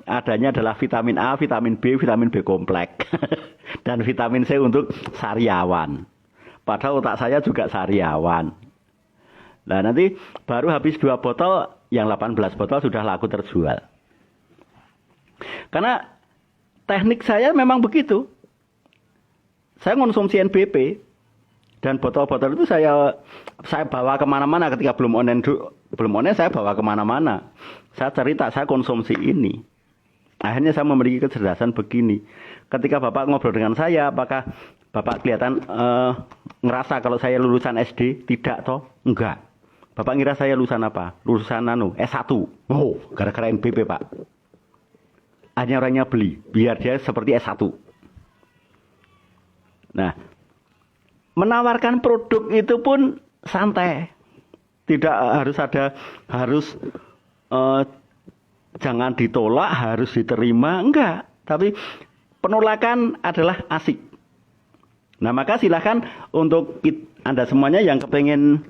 adanya adalah vitamin A, vitamin B kompleks, dan vitamin C untuk sariawan. Padahal otak saya juga sariawan. Nah nanti baru habis 2 botol, yang 18 botol sudah laku terjual. Karena teknik saya memang begitu. Saya konsumsi NBP dan botol-botol itu saya bawa kemana-mana ketika belum online saya bawa kemana-mana. Saya cerita saya konsumsi ini. Akhirnya saya memiliki kecerdasan begini. Ketika Bapak ngobrol dengan saya, apakah Bapak kelihatan ngerasa kalau saya lulusan SD? Tidak toh? Enggak. Bapak ngira saya lulusan apa? Lulusan S1. Oh, gara-gara NBP, Pak. Hanya orangnya beli, biar dia seperti S1. Nah, menawarkan produk itu pun santai. Tidak harus jangan ditolak, harus diterima, enggak. Tapi penolakan adalah asik. Nah, maka silahkan untuk Anda semuanya yang kepengen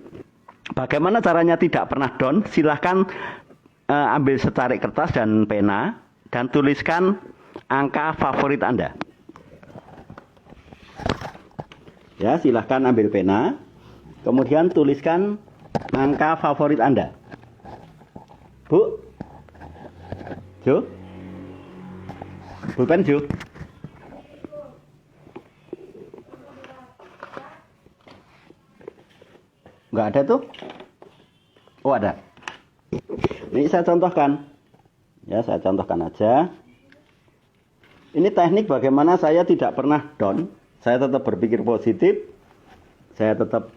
bagaimana caranya tidak pernah down, silahkan ambil secarik kertas dan pena dan tuliskan angka favorit Anda. Ya, silahkan ambil pena, kemudian tuliskan angka favorit Anda. Bu, Jo, pulpen Jo. Nggak ada tuh? Oh ada. Ini saya contohkan. Ya, saya contohkan aja. Ini teknik bagaimana saya tidak pernah down. Saya tetap berpikir positif. Saya tetap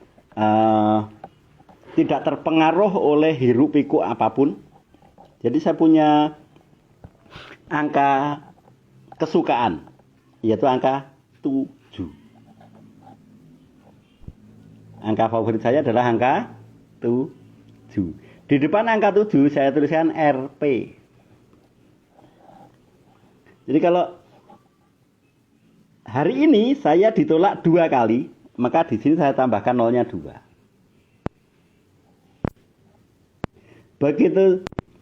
tidak terpengaruh oleh hiruk pikuk apapun. Jadi saya punya angka kesukaan, yaitu angka 7. Angka favorit saya adalah angka 7. Di depan angka 7 saya tuliskan RP. Jadi kalau hari ini saya ditolak 2 kali, maka di sini saya tambahkan nolnya 2. Begitu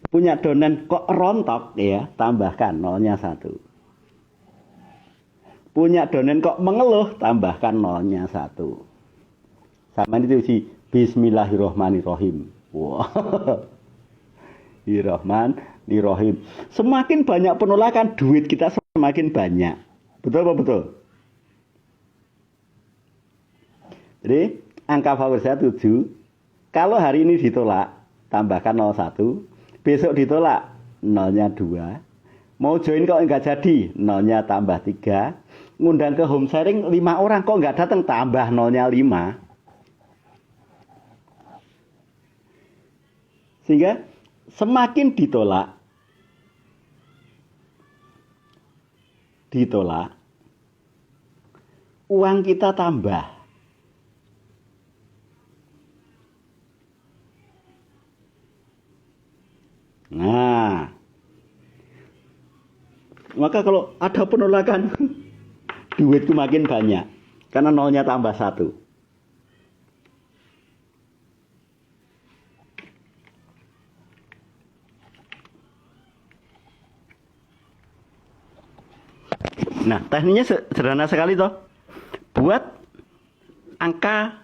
punya donan kok rontok ya, tambahkan nolnya 1. Punya donan kok mengeluh, tambahkan nolnya 1. Sama ini sih Bismillahirrohmanirrohim. Wow. Bismillahirrohmanirrohim. Semakin banyak penolakan, duit kita semakin banyak. Betul apa betul? Jadi angka favorit saya 7. Kalau hari ini ditolak, tambahkan 01. Besok ditolak, nolnya 2. Mau join kok enggak jadi, nolnya tambah 3. Ngundang ke home sharing 5 orang kok enggak datang, tambah nolnya 5. Sehingga semakin ditolak, ditolak, uang kita tambah. Nah, maka kalau ada penolakan, duitku makin banyak. Karena nolnya tambah 1. Nah, tekniknya sederhana sekali toh. Buat angka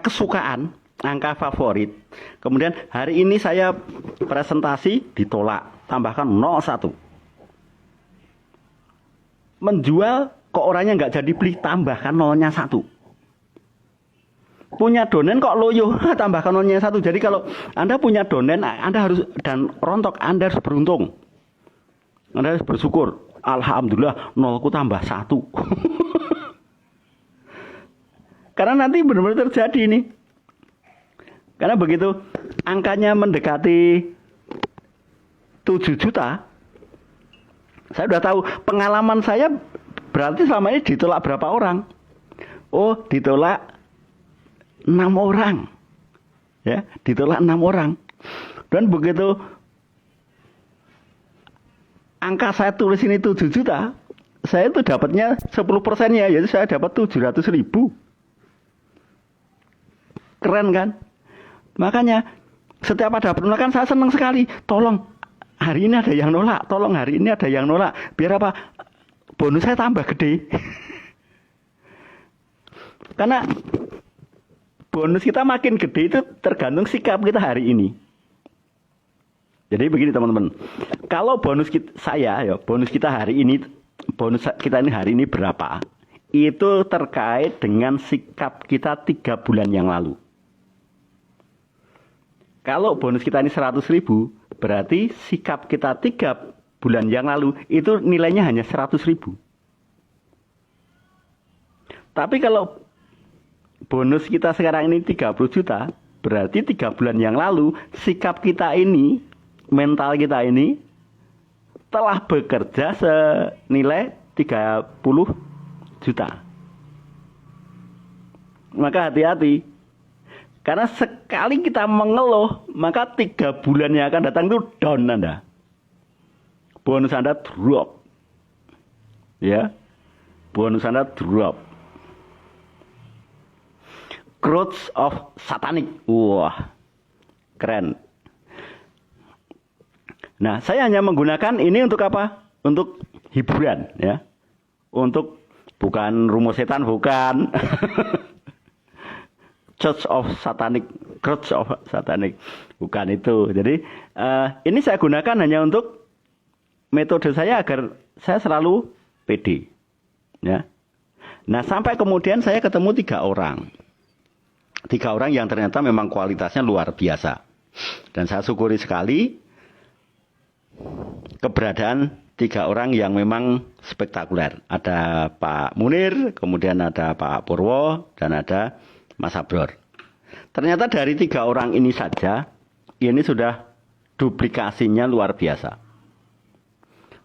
kesukaan, angka favorit. Kemudian hari ini saya presentasi ditolak, tambahkan 01. Menjual kok orangnya nggak jadi beli, tambahkan nolnya 1. Punya donen kok loyo, tambahkan nolnya 1. Jadi kalau Anda punya donen, Anda harus, dan rontok, Anda harus beruntung. Anda harus bersyukur. Alhamdulillah nolku tambah 1. Karena nanti benar-benar terjadi ini. Karena begitu angkanya mendekati 7 juta, saya sudah tahu, pengalaman saya berarti selama ini ditolak berapa orang? Oh, ditolak 6 orang. Ya, ditolak 6 orang. Dan begitu angka saya tulis ini 7 juta, saya itu dapatnya 10%-nya, yaitu saya dapat 700.000. Keren kan? Makanya setiap ada penolakan saya senang sekali. Tolong hari ini ada yang nolak, tolong hari ini ada yang nolak. Biar apa? Bonus saya tambah gede. Karena bonus kita makin gede itu tergantung sikap kita hari ini. Jadi begini teman-teman, kalau bonus bonus kita hari ini berapa? Itu terkait dengan sikap kita 3 bulan yang lalu. Kalau bonus kita ini 100.000, berarti sikap kita 3 bulan yang lalu itu nilainya hanya 100.000. Tapi kalau bonus kita sekarang ini 30 juta, berarti 3 bulan yang lalu sikap kita ini, mental kita ini telah bekerja senilai 30 juta. Maka hati-hati. Karena sekali kita mengeluh, maka 3 bulan yang akan datang itu down Anda. Bonus Anda drop. Ya. Bonus Anda drop. Growth of Satanic. Wah. Keren. Nah, saya hanya menggunakan ini untuk apa? Untuk hiburan, ya. Untuk bukan rumus setan, bukan. Church of Satanic, Church of Satanic, bukan itu. Jadi ini saya gunakan hanya untuk metode saya agar saya selalu pede, ya. Nah sampai kemudian saya ketemu 3 orang, 3 orang yang ternyata memang kualitasnya luar biasa, dan saya syukuri sekali keberadaan 3 orang yang memang spektakuler. Ada Pak Munir, kemudian ada Pak Purwo, dan ada Mas Abror. Ternyata dari 3 orang ini saja, ini sudah duplikasinya luar biasa.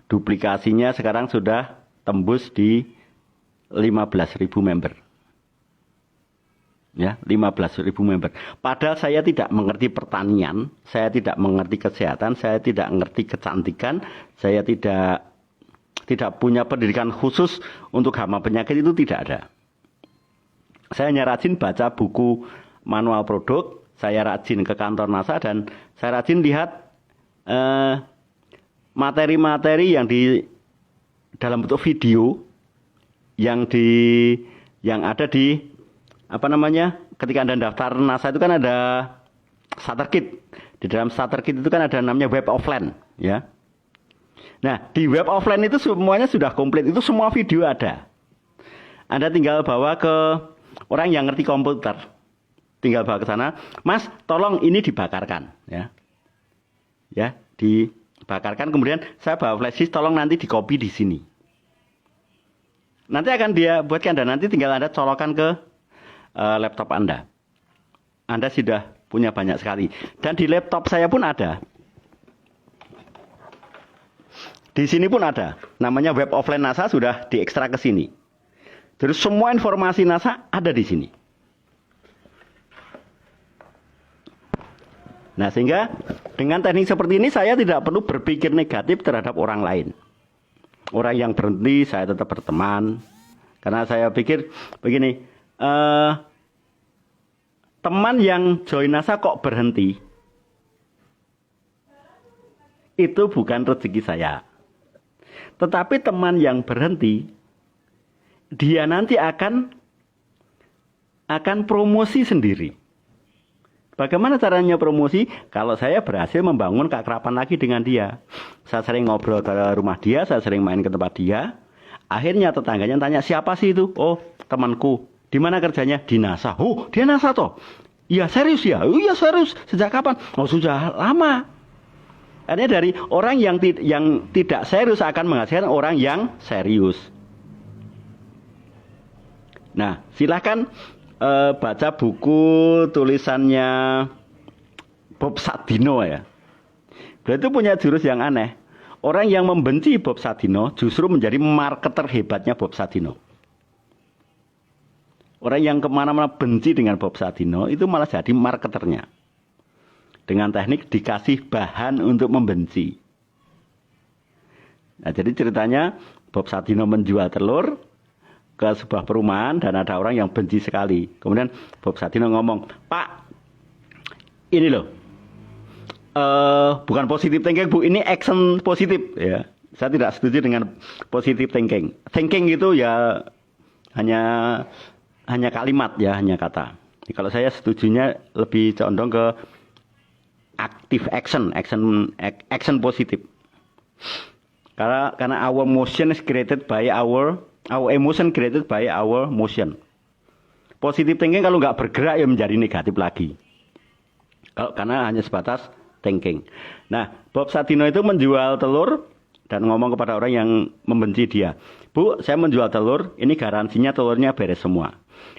Duplikasinya sekarang sudah tembus di 15.000 member. Ya, 15.000 member. Padahal saya tidak mengerti pertanian, saya tidak mengerti kesehatan, saya tidak mengerti kecantikan, saya tidak punya pendidikan khusus untuk hama penyakit, itu tidak ada. Saya hanya rajin baca buku manual produk, saya rajin ke kantor NASA, dan saya rajin lihat materi-materi yang di dalam bentuk video yang ada di ketika Anda daftar NASA itu kan ada starter kit. Di dalam starter kit itu kan ada namanya web offline, ya. Nah, di web offline itu semuanya sudah komplit, itu semua video ada. Anda tinggal bawa ke orang yang ngerti komputer, tinggal bawa ke sana, Mas, tolong ini dibakarkan, ya, dibakarkan. Kemudian saya bawa flash disk, tolong nanti di copy di sini. Nanti akan dia buatkan, dan nanti tinggal Anda colokan ke laptop Anda. Anda sudah punya banyak sekali. Dan di laptop saya pun ada. Di sini pun ada, namanya web offline NASA sudah diekstrak ke sini. Jadi semua informasi NASA ada di sini. Nah, sehingga dengan teknik seperti ini saya tidak perlu berpikir negatif terhadap orang lain. Orang yang berhenti saya tetap berteman. Karena saya pikir begini, teman yang join NASA kok berhenti, itu bukan rezeki saya. Tetapi teman yang berhenti, dia nanti akan promosi sendiri. Bagaimana caranya promosi? Kalau saya berhasil membangun keakraban lagi dengan dia. Saya sering ngobrol ke rumah dia, saya sering main ke tempat dia. Akhirnya tetangganya tanya, siapa sih itu? Oh, temanku. Di mana kerjanya? Di NASA. Oh, dia NASA toh? Iya, serius ya? Oh, iya, serius. Sejak kapan? Oh, sudah lama. Artinya dari orang yang tidak serius akan menghasilkan orang yang serius. Nah, silakan baca buku tulisannya Bob Sadino ya. Beliau itu punya jurus yang aneh. Orang yang membenci Bob Sadino justru menjadi marketer hebatnya Bob Sadino. Orang yang kemana-mana benci dengan Bob Sadino itu malah jadi marketernya. Dengan teknik dikasih bahan untuk membenci. Nah, jadi ceritanya Bob Sadino menjual telur ke sebuah perumahan dan ada orang yang benci sekali. Kemudian Bob Sadino ngomong, Pak, ini loh, bukan positive thinking Bu, ini action positif ya. Saya tidak setuju dengan positive thinking. Thinking itu ya hanya kalimat ya, hanya kata. Kalau saya setujunya lebih condong ke active action positif. Karena our motion is created by our emotion created by our motion. Positive thinking kalau nggak bergerak ya menjadi negatif lagi. Karena hanya sebatas thinking. Nah, Bob Sadino itu menjual telur dan ngomong kepada orang yang membenci dia. Bu, saya menjual telur, ini garansinya telurnya beres semua.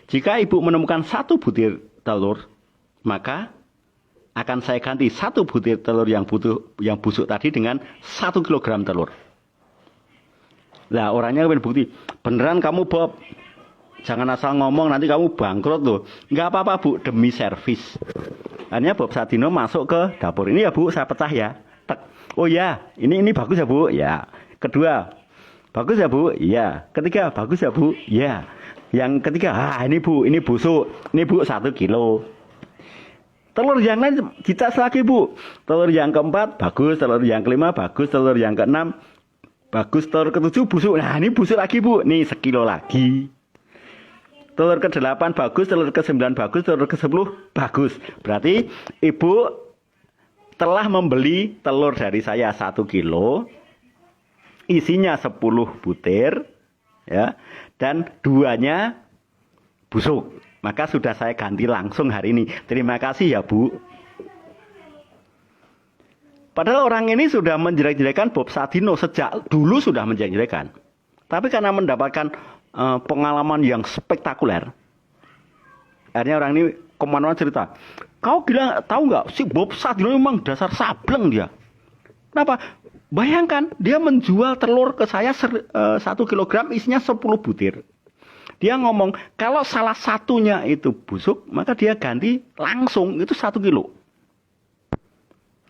Jika ibu menemukan 1 butir telur, maka akan saya ganti 1 butir telur yang busuk tadi dengan 1 kilogram telur. Lah orangnya pengen bukti, beneran kamu Bob, jangan asal ngomong nanti kamu bangkrut loh. Nggak apa-apa Bu, demi servis. Akhirnya Bob Sadino masuk ke dapur. Ini ya Bu, saya pecah ya. Tek. Oh ya, ini bagus ya Bu. Ya. Kedua, bagus ya Bu. Ya. Ketiga, bagus ya Bu. Ya. Yang ketiga, ini Bu, ini busuk. Ini Bu 1 kilo. Telur yang lain kita lagi Bu. Telur yang keempat bagus, telur yang kelima bagus, telur yang keenam bagus, telur ke-7 busuk. Nah, ini busuk lagi Bu. Nih 1 kilo lagi. Telur ke-8 bagus, telur ke-9 bagus, telur ke-10 bagus. Berarti Ibu telah membeli telur dari saya 1 kilo. Isinya 10 butir. Ya. Dan 2-nya busuk. Maka sudah saya ganti langsung hari ini. Terima kasih ya Bu. Padahal orang ini sudah menjelek-jelekan Bob Sadino sejak dulu sudah menjelek-jelekan. Tapi karena mendapatkan pengalaman yang spektakuler, akhirnya orang ini kemana-mana cerita. Kau bilang tahu nggak si Bob Sadino memang dasar sableng dia. Kenapa? Bayangkan dia menjual telur ke saya 1 kilogram isinya 10 butir. Dia ngomong kalau salah satunya itu busuk maka dia ganti langsung itu 1 kilo.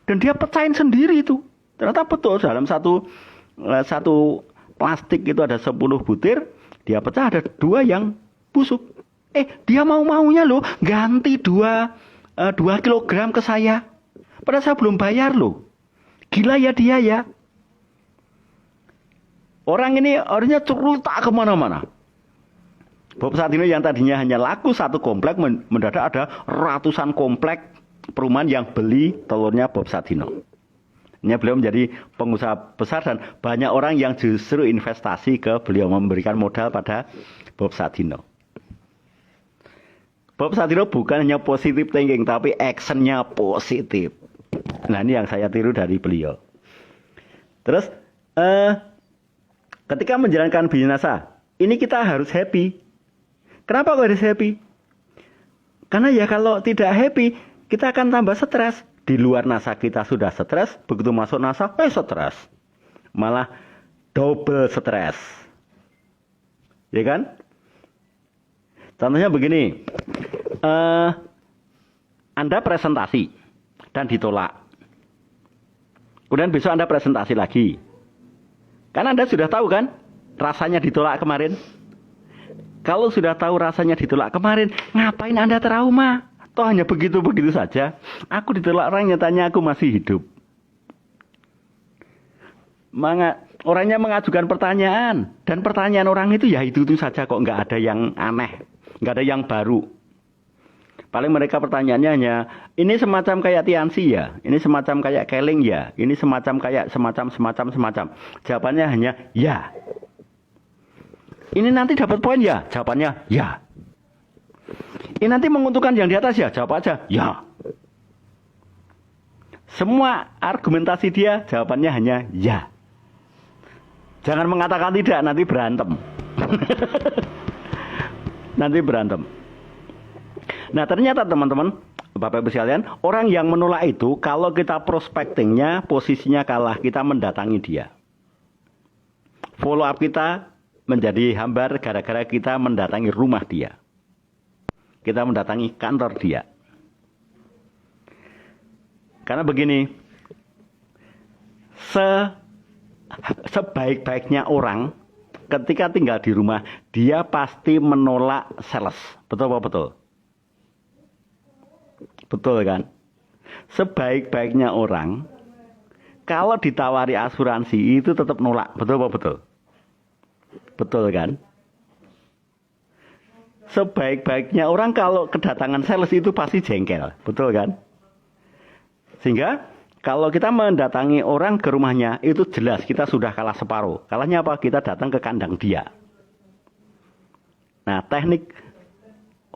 Dan dia pecahin sendiri itu. Ternyata betul dalam satu plastik itu ada 10 butir. Dia pecah ada 2 yang busuk. Dia mau-maunya loh ganti 2 kilogram ke saya. Padahal saya belum bayar loh. Gila ya dia ya. Orang ini orangnya cerita kemana-mana. Bob Sadino yang tadinya hanya laku 1 komplek mendadak ada ratusan komplek perumahan yang beli telurnya Bob Sadino. Ini beliau menjadi pengusaha besar dan banyak orang yang justru investasi ke beliau, memberikan modal pada Bob Sadino. Bob Sadino bukan hanya positive thinking tapi actionnya positif. Nah ini yang saya tiru dari beliau. Terus ketika menjalankan bisnis NASA, ini kita harus happy. Kenapa kok harus happy? Karena ya kalau tidak happy kita akan tambah stres. Di luar NASA kita sudah stres, begitu masuk NASA, stres. malah double stres. Ya kan? Contohnya begini, Anda presentasi dan ditolak. Kemudian besok Anda presentasi lagi. Kan Anda sudah tahu kan rasanya ditolak kemarin? Kalau sudah tahu rasanya ditolak kemarin, ngapain Anda trauma? Toh hanya begitu-begitu saja. Aku ditolak, orang nyatanya aku masih hidup. Orangnya mengajukan pertanyaan. Dan pertanyaan orang itu ya itu saja kok. Nggak ada yang aneh. Nggak ada yang baru. Paling mereka pertanyaannya hanya, ini semacam kayak Tiansi ya, ini semacam kayak Keling ya, ini semacam kayak semacam. Jawabannya hanya ya. Ini nanti dapat poin ya, jawabannya ya. Ini nanti menguntungkan yang di atas ya, jawab aja ya. Semua argumentasi dia jawabannya hanya ya. Jangan mengatakan tidak, nanti berantem. Nanti berantem. Nah ternyata teman-teman, Bapak Ibu sekalian, orang yang menolak itu kalau kita prospectingnya posisinya kalah, kita mendatangi dia. Follow up kita menjadi hambar gara-gara kita mendatangi rumah dia. Kita mendatangi kantor dia. Karena begini, sebaik-baiknya orang ketika tinggal di rumah, dia pasti menolak sales. Betul apa betul? Betul kan? Sebaik-baiknya orang, kalau ditawari asuransi itu tetap nolak. Betul apa betul? Betul kan? Sebaik-baiknya orang kalau kedatangan sales itu pasti jengkel. Betul kan? Sehingga kalau kita mendatangi orang ke rumahnya, itu jelas kita sudah kalah separuh. Kalahnya apa? Kita datang ke kandang dia. Nah, teknik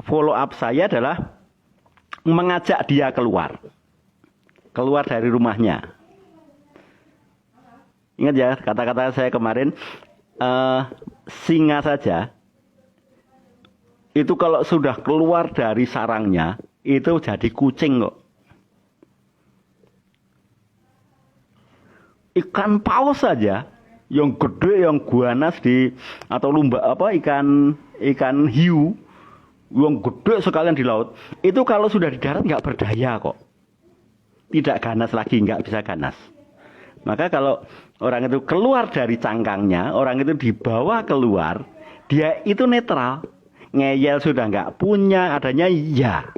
follow up saya adalah mengajak dia keluar. Keluar dari rumahnya. Ingat ya, kata-kata saya kemarin, singa saja, itu kalau sudah keluar dari sarangnya, itu jadi kucing kok. Ikan paus saja yang gede, yang guanas atau ikan hiu yang gede sekalian di laut, itu kalau sudah di darat nggak berdaya kok, tidak ganas lagi, nggak bisa ganas. Maka kalau orang itu keluar dari cangkangnya, orang itu dibawa keluar, dia itu netral, ngeyel sudah nggak punya, adanya ya.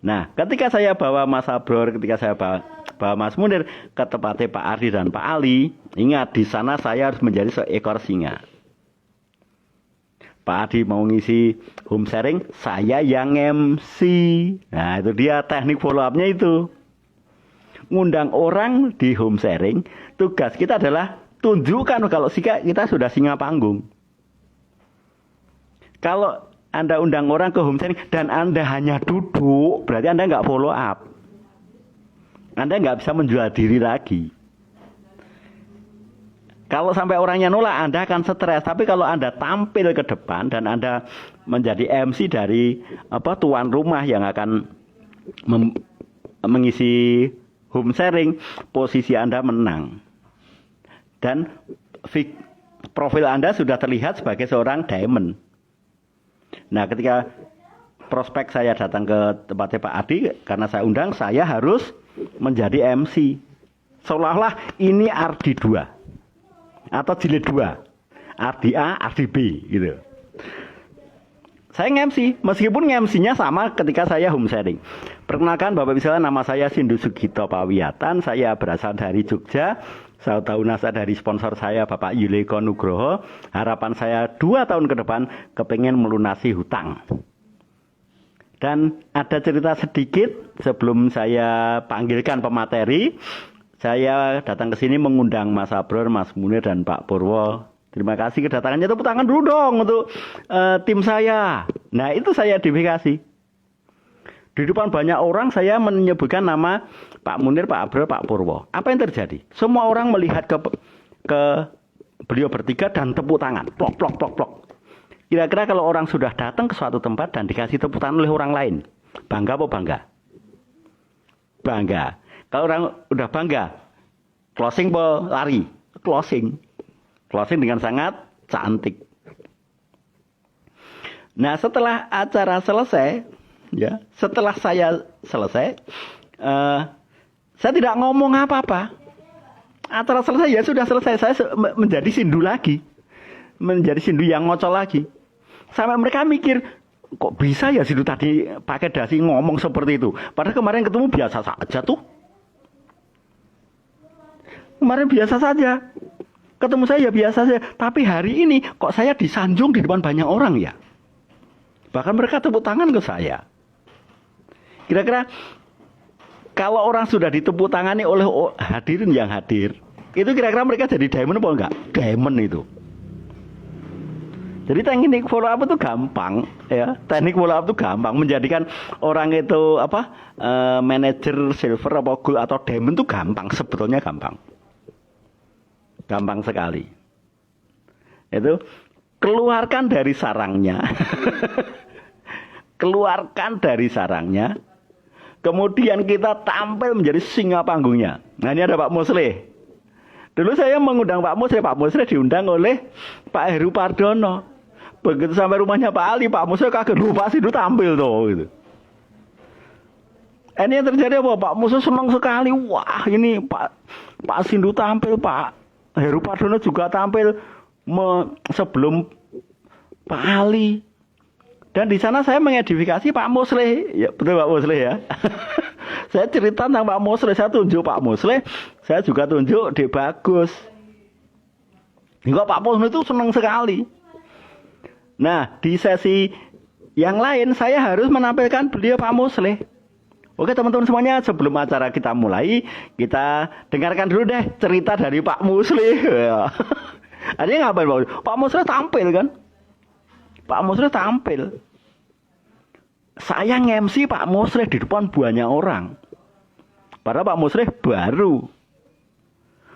Nah, ketika saya bawa Mas Abror, ketika saya bawa Mas Munir ke tempatnya Pak Ardi dan Pak Ali, ingat di sana saya harus menjadi seekor singa. Pak Ardi mau ngisi home sharing, saya yang MC. Nah, itu dia teknik follow up-nya itu. Ngundang orang di home sharing, tugas kita adalah tunjukkan kalau kita sudah singa panggung. Kalau Anda undang orang ke home sharing dan Anda hanya duduk, berarti Anda nggak follow up. Anda nggak bisa menjual diri lagi. Kalau sampai orangnya nolak, Anda akan stres. Tapi kalau Anda tampil ke depan dan Anda menjadi MC dari tuan rumah yang akan mengisi home sharing, posisi Anda menang. Dan profil Anda sudah terlihat sebagai seorang diamond. Nah, ketika prospek saya datang ke tempatnya Pak Adi, karena saya undang, saya harus menjadi MC. Seolah-olah ini Ardi 2 atau jilid 2. Ardi A, Ardi B gitu. Saya nge-MC, meskipun nge-MC-nya sama ketika saya home sharing. Perkenalkan Bapak Ibu sekalian, nama saya Sindu Sugito Pawiatan, saya berasal dari Jogja. Saya tahu nasa dari sponsor saya Bapak Yuleko Nugroho. Harapan saya 2 tahun ke depan kepengen melunasi hutang. Dan ada cerita sedikit sebelum saya panggilkan pemateri. Saya datang ke sini mengundang Mas Abror, Mas Munir, dan Pak Purwo. Terima kasih kedatangannya. Tepuk tangan dulu dong untuk tim saya. Nah, itu saya edifikasi. Di depan banyak orang saya menyebutkan nama Pak Munir, Pak Abror, Pak Purwo. Apa yang terjadi? Semua orang melihat ke beliau bertiga dan tepuk tangan. Plok, plok, plok, plok. Kira-kira kalau orang sudah datang ke suatu tempat dan dikasih tepuk tangan oleh orang lain, bangga apa bangga? Bangga. Kalau orang udah bangga, Closing po lari? Closing. Closing dengan sangat cantik. Nah, setelah acara selesai, ya, setelah saya selesai, saya tidak ngomong apa-apa. Acara selesai, ya sudah selesai. Saya menjadi sindu lagi. Menjadi sindu yang ngocol lagi. Sampai mereka mikir, kok bisa ya sindu tadi pakai dasi ngomong seperti itu. Padahal kemarin ketemu biasa saja tuh. Kemarin biasa saja. Ketemu saya ya biasa saja. Tapi hari ini kok saya disanjung di depan banyak orang ya. Bahkan mereka tepuk tangan ke saya. Kira-kira kalau orang sudah ditepuk tangani oleh hadirin yang hadir, itu kira-kira mereka jadi diamond apa enggak? Diamond itu. Jadi teknik follow up itu gampang, ya. Teknik follow up itu gampang, menjadikan orang itu manajer silver apa gold atau diamond itu gampang, sebetulnya gampang. Gampang sekali. Itu keluarkan dari sarangnya. Keluarkan dari sarangnya. Kemudian kita tampil menjadi singa panggungnya. Nah, ini ada Pak Muslih. Dulu saya mengundang Pak Muslih. Pak Muslih diundang oleh Pak Heru Pardono. Begitu sampai rumahnya Pak Ali, Pak Muslih kaget, lupa sih itu tampil tuh gitu. Ini yang terjadi apa? Pak Muslih senang sekali. Wah, ini Pak Sindu tampil, Pak Heru Pardono juga tampil sebelum Pak Ali. Dan di sana saya mengedifikasi Pak Muslih. Ya, betul Pak Muslih ya. Saya cerita tentang Pak Muslih, saya tunjuk Pak Muslih, saya juga tunjuk Dek Bagus. Hingga Pak Muslih itu senang sekali. Nah, di sesi yang lain saya harus menampilkan beliau Pak Muslih. Oke teman-teman semuanya, sebelum acara kita mulai, kita dengarkan dulu deh cerita dari Pak Muslih. Artinya ngapain Pak Muslih? Pak Muslih tampil kan? Pak Muslih tampil. Saya nge-MC Pak Muslih di depan banyak orang. Padahal Pak Muslih baru.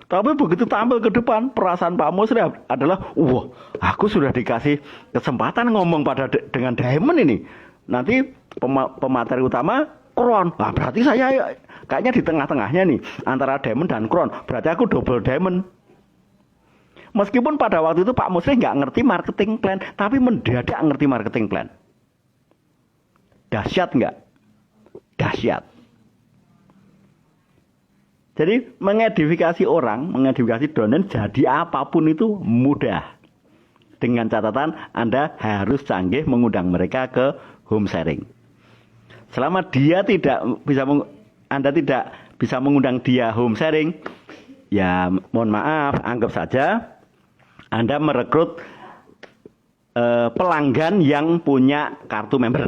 Tapi begitu tampil ke depan, perasaan Pak Muslih adalah, wah, aku sudah dikasih kesempatan ngomong dengan Diamond ini. Nanti pemateri utama Crown. Nah, berarti saya kayaknya di tengah-tengahnya nih, antara Diamond dan Crown. Berarti aku double Diamond. Meskipun pada waktu itu Pak Muslih nggak ngerti marketing plan, tapi mendadak ngerti marketing plan. Dahsyat nggak? Dahsyat. Jadi mengedifikasi orang, mengedifikasi donen jadi apapun itu mudah. Dengan catatan Anda harus canggih mengundang mereka ke home sharing. Selama dia tidak bisa, Anda tidak bisa mengundang dia home sharing, ya mohon maaf, anggap saja Anda merekrut pelanggan yang punya kartu member.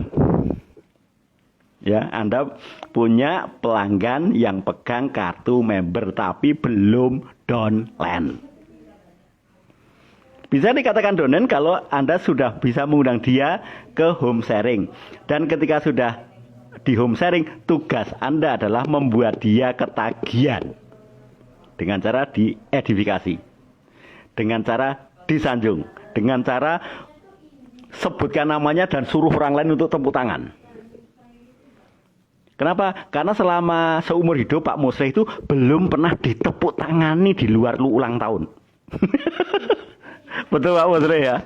Ya, Anda punya pelanggan yang pegang kartu member tapi belum downline. Bisa dikatakan downline kalau Anda sudah bisa mengundang dia ke home sharing. Dan ketika sudah di home sharing, tugas Anda adalah membuat dia ketagihan. Dengan cara diedifikasi. Dengan cara disanjung. Dengan cara sebutkan namanya dan suruh orang lain untuk tepuk tangan. Kenapa? Karena selama seumur hidup Pak Muslih itu belum pernah ditepuk tangani di luar ulang tahun. Betul Pak Muslih ya?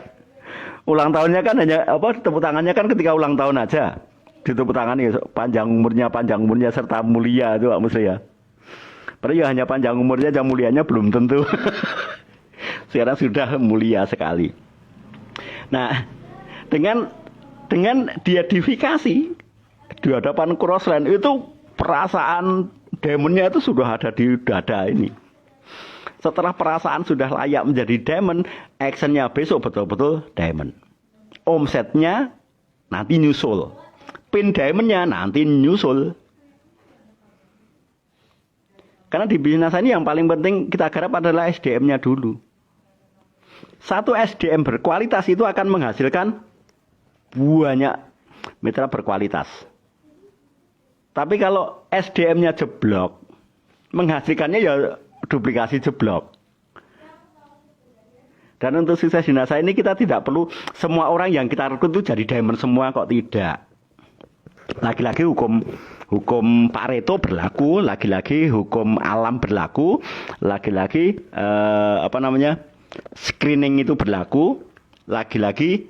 Ulang tahunnya kan hanya tepuk tangannya kan ketika ulang tahun aja. Ditepuk tangani panjang umurnya serta mulia itu Pak Muslih ya. Padahal ya hanya panjang umurnya, jam mulianya belum tentu. Sekarang sudah mulia sekali. Nah, dengan diedifikasi di hadapan crossline itu perasaan demonnya itu sudah ada di dada ini. Setelah perasaan sudah layak menjadi diamond, actionnya besok betul-betul diamond. Omsetnya nanti nyusul. Pin diamondnya nanti nyusul. Karena di bisnis ini yang paling penting kita garap adalah SDM-nya dulu. Satu SDM berkualitas itu akan menghasilkan banyak mitra berkualitas. Tapi kalau SDM-nya jeblok, menghasilkannya ya duplikasi jeblok. Dan untuk sukses di NASA ini kita tidak perlu semua orang yang kita rekrut itu jadi diamond semua, kok tidak. Lagi-lagi Hukum Pareto berlaku, lagi-lagi hukum alam berlaku, lagi-lagi screening itu berlaku, lagi-lagi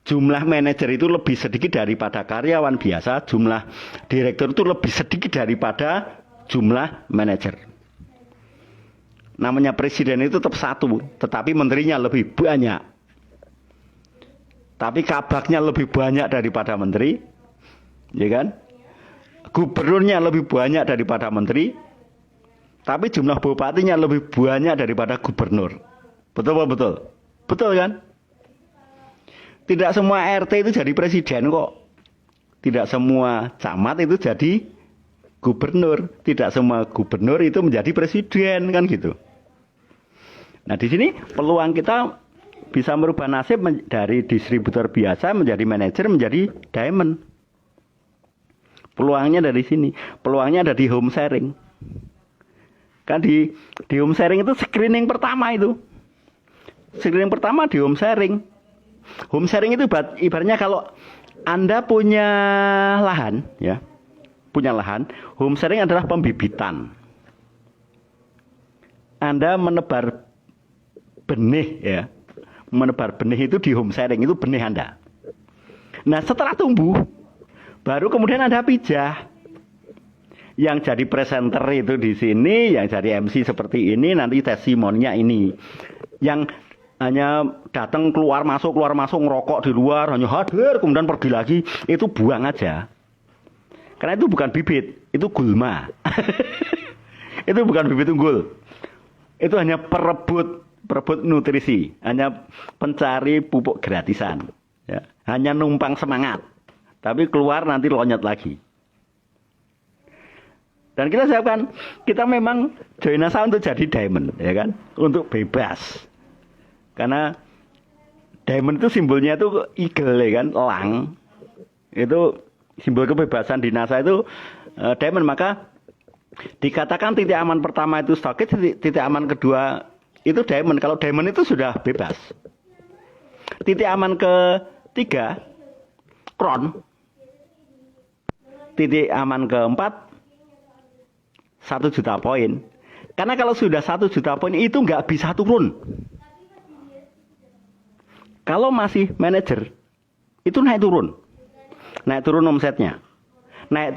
jumlah manajer itu lebih sedikit daripada karyawan biasa, jumlah direktur itu lebih sedikit daripada jumlah manajer. Namanya presiden itu tetap satu, tetapi menterinya lebih banyak. Tapi kabaknya lebih banyak daripada menteri, ya kan? Gubernurnya lebih banyak daripada menteri, tapi jumlah bupatinya lebih banyak daripada gubernur. Betul apa betul? Betul kan? Tidak semua RT itu jadi presiden kok. Tidak semua camat itu jadi gubernur. Tidak semua gubernur itu menjadi presiden, kan gitu. Nah, di sini peluang kita bisa merubah nasib dari distributor biasa menjadi manajer, menjadi diamond. Peluangnya dari sini. Peluangnya ada di home sharing. Kan di home sharing itu screening pertama itu. Screening pertama di home sharing. Home sharing itu ibaratnya kalau Anda punya lahan, ya, punya lahan, home sharing adalah pembibitan. Anda menebar benih, ya, menebar benih itu di home sharing, itu benih Anda. Nah, setelah tumbuh, baru kemudian Anda pijah. Yang jadi presenter itu di sini, yang jadi MC seperti ini, nanti testimoninya ini. Yang hanya datang keluar masuk ngerokok di luar, hanya hadir kemudian pergi lagi, itu buang aja. Karena itu bukan bibit, itu gulma. Itu bukan bibit unggul. Itu hanya perebut nutrisi, hanya pencari pupuk gratisan, ya. Hanya numpang semangat. Tapi keluar nanti lonyot lagi. Dan kita siapkan, kita memang Joinasa untuk jadi diamond, ya kan? Untuk bebas. Karena diamond itu simbolnya itu eagle, ya kan? Elang. Itu simbol kebebasan di NASA itu diamond. Maka dikatakan titik aman pertama itu stokis, titik aman kedua itu diamond. Kalau diamond itu sudah bebas. Titik aman ketiga kron. Titik aman keempat 1 juta poin. Karena kalau sudah 1 juta poin itu nggak bisa turun. Kalau masih manajer itu naik turun omsetnya, naik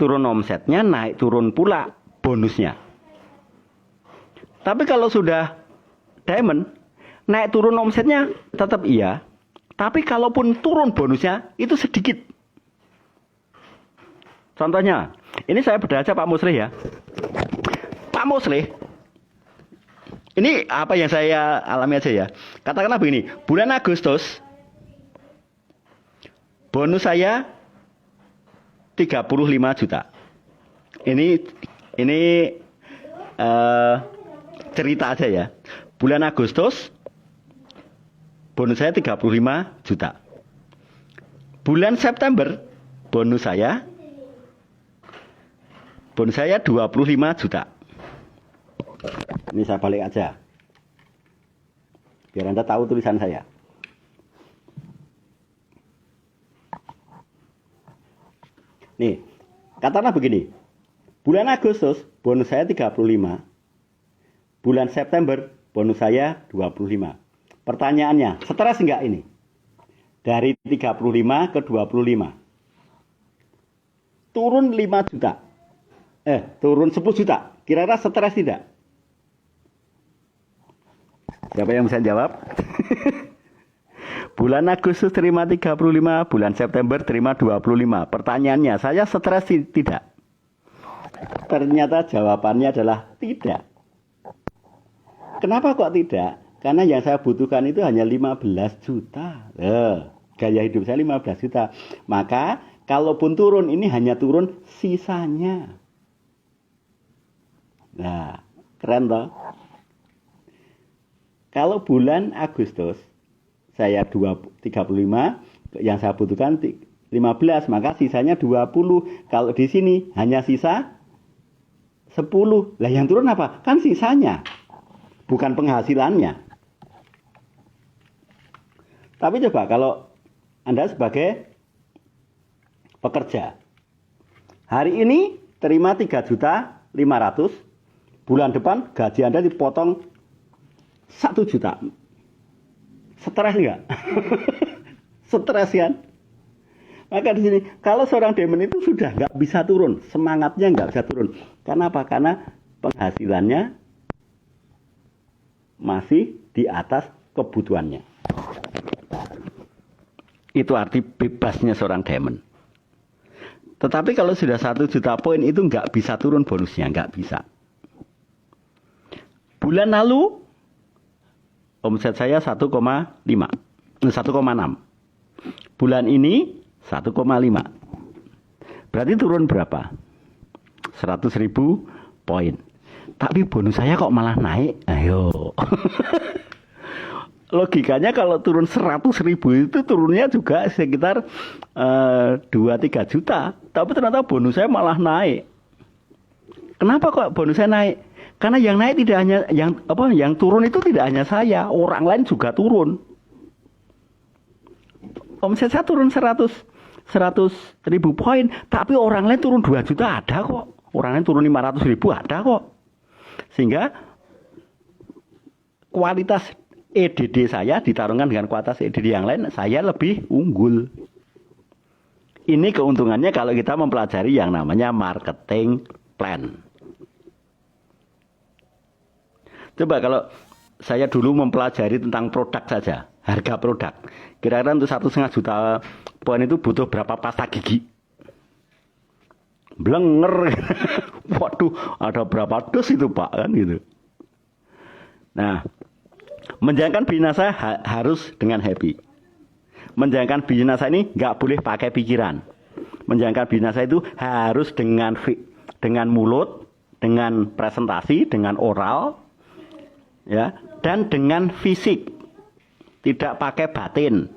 turun pula bonusnya. Tapi kalau sudah diamond, naik turun omsetnya tetap iya, tapi kalaupun turun bonusnya itu sedikit. Contohnya, ini saya berdaja Pak Muslih, ya. Pak Muslih, ini apa yang saya alami aja, ya. Katakanlah begini, bulan Agustus bonus saya 35 juta. Ini cerita aja, ya. Bulan Agustus bonus saya 35 juta. Bulan September bonus saya 25 juta. Ini saya balik aja, biar Anda tahu tulisan saya. Nih, katakanlah begini. Bulan Agustus bonus saya 35. Bulan September bonus saya 25. Pertanyaannya, stres enggak ini? Dari 35 ke 25. Turun 5 juta. Turun 10 juta. Kira-kira stres tidak? Siapa yang bisa jawab? Bulan Agustus terima 35, bulan September terima 25. Pertanyaannya, saya stres tidak? Ternyata jawabannya adalah tidak. Kenapa kok tidak? Karena yang saya butuhkan itu hanya 15 juta. Gaya hidup saya 15 juta. Maka kalaupun turun, ini hanya turun sisanya. Nah, keren toh? Kalau bulan Agustus saya 35, yang saya butuhkan 15, maka sisanya 20. Kalau di sini hanya sisa 10. Lah yang turun apa? Kan sisanya, bukan penghasilannya. Tapi coba kalau Anda sebagai pekerja, hari ini terima 3.500.000, bulan depan gaji Anda dipotong 1 juta. Stres nggak? Stres kan? Maka di sini kalau seorang demon itu sudah nggak bisa turun, semangatnya nggak bisa turun. Karena apa? Karena penghasilannya masih di atas kebutuhannya. Itu arti bebasnya seorang demon. Tetapi kalau sudah 1 juta poin itu nggak bisa turun bonusnya, nggak bisa. Bulan lalu omset saya 1,5, 1,6. Bulan ini 1,5. Berarti turun berapa? 100.000 poin. Tapi bonus saya kok malah naik? Ayo. Logikanya kalau turun 100.000 itu turunnya juga sekitar 2-3 juta. Tapi ternyata bonus saya malah naik. Kenapa kok bonus saya naik? Karena yang naik tidak hanya yang turun itu tidak hanya saya, orang lain juga turun. Omset saya turun 100.000 poin, tapi orang lain turun 2 juta ada kok. Orang lain turun 500.000 ada kok. Sehingga kualitas EDD saya ditarungkan dengan kualitas EDD yang lain, saya lebih unggul. Ini keuntungannya kalau kita mempelajari yang namanya marketing plan. Coba kalau saya dulu mempelajari tentang produk saja, harga produk. Kira-kira untuk 1,5 juta poin itu butuh berapa pasta gigi? Blenger. Waduh, ada berapa dos itu Pak kan gitu. Nah, menjalankan bisnis saya harus dengan happy. Menjalankan bisnis saya ini nggak boleh pakai pikiran. Menjalankan bisnis saya itu harus dengan mulut, dengan presentasi, dengan oral, ya, dan dengan fisik. Tidak pakai batin.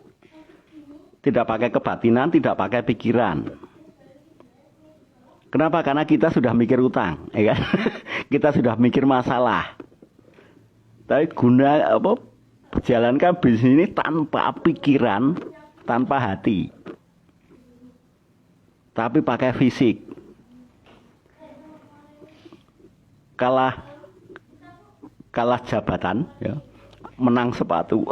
Tidak pakai kebatinan, tidak pakai pikiran. Kenapa? Karena kita sudah mikir utang, ya kan? Kita sudah mikir masalah. Tapi jalankan bisnis ini tanpa pikiran, tanpa hati. Tapi pakai fisik. Kalah jabatan, ya, menang sepatu.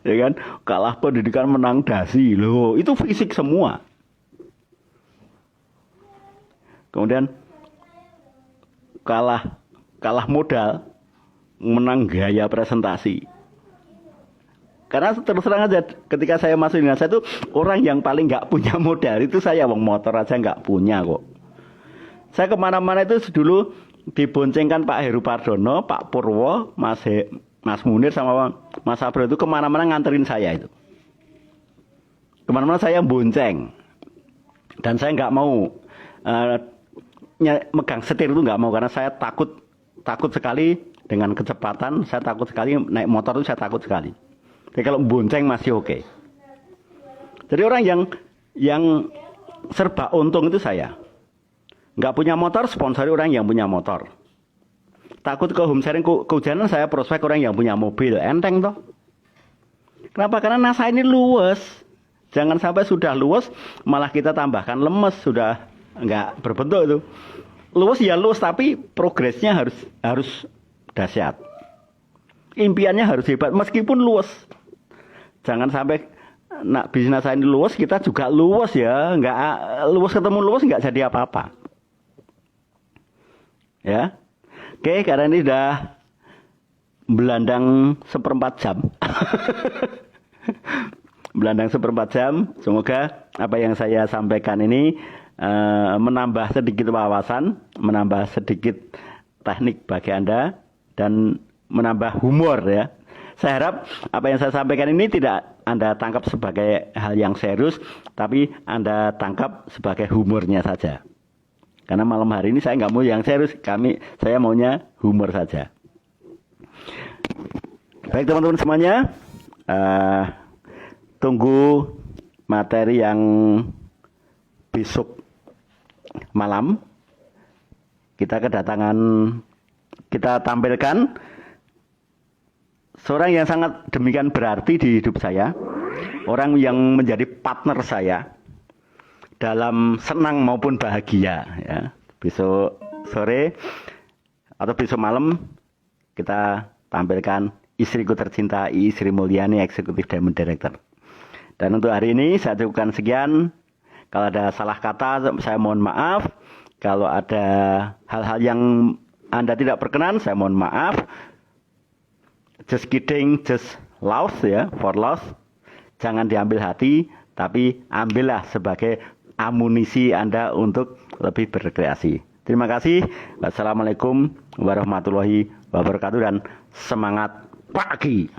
Ya kan? Kalah pendidikan, menang dasi. Loh, itu fisik semua. Kemudian kalah modal, menang gaya presentasi. Karena terus terang aja, ketika saya masuk di Indonesia itu orang yang paling nggak punya modal itu saya, wong motor aja nggak punya kok. Saya kemana-mana itu dulu diboncengkan Pak Heru Pardono, Pak Purwo, Mas Munir sama Mas Abro itu kemana-mana nganterin saya itu. Kemana-mana saya bonceng. Dan saya nggak mau megang setir itu nggak mau, karena saya takut sekali dengan kecepatan. Saya takut sekali naik motor itu, saya takut sekali. Jadi kalau bonceng masih oke. Jadi orang yang serba untung itu saya. Nggak punya motor, sponsori orang yang punya motor. Takut ke home sharing, kehujanan, saya prospek orang yang punya mobil. Enteng toh. Kenapa? Karena NASA ini luwes. Jangan sampai sudah luwes malah kita tambahkan lemes, sudah nggak berbentuk itu. Luwes ya luwes, tapi progresnya harus dahsyat. Impiannya harus hebat meskipun luwes. Jangan sampai bisnis saya ini luwes, kita juga luwes ya. Nggak luwes ketemu luwes nggak jadi apa-apa. Ya. Oke, karena ini sudah belandang 1/4 jam. Belandang 1/4 jam. Semoga apa yang saya sampaikan ini menambah sedikit wawasan, menambah sedikit teknik bagi Anda, dan menambah humor ya. Saya harap apa yang saya sampaikan ini tidak Anda tangkap sebagai hal yang serius, tapi Anda tangkap sebagai humornya saja. Karena malam hari ini saya nggak mau yang serius, saya maunya humor saja. Baik teman-teman semuanya, tunggu materi yang besok malam. Kita tampilkan seorang yang sangat demikian berarti di hidup saya, orang yang menjadi partner saya dalam senang maupun bahagia ya. Besok sore atau besok malam kita tampilkan Istriku Tercinta Iis Sri Mulyani, Eksekutif Diamond Director. Dan untuk hari ini saya cukupkan sekian. Kalau ada salah kata saya mohon maaf. Kalau ada hal-hal yang Anda tidak berkenan saya mohon maaf. Just kidding, just loss ya, for loss. Jangan diambil hati, tapi ambillah sebagai amunisi Anda untuk lebih berrekreasi. Terima kasih. Wassalamualaikum warahmatullahi wabarakatuh dan semangat pagi.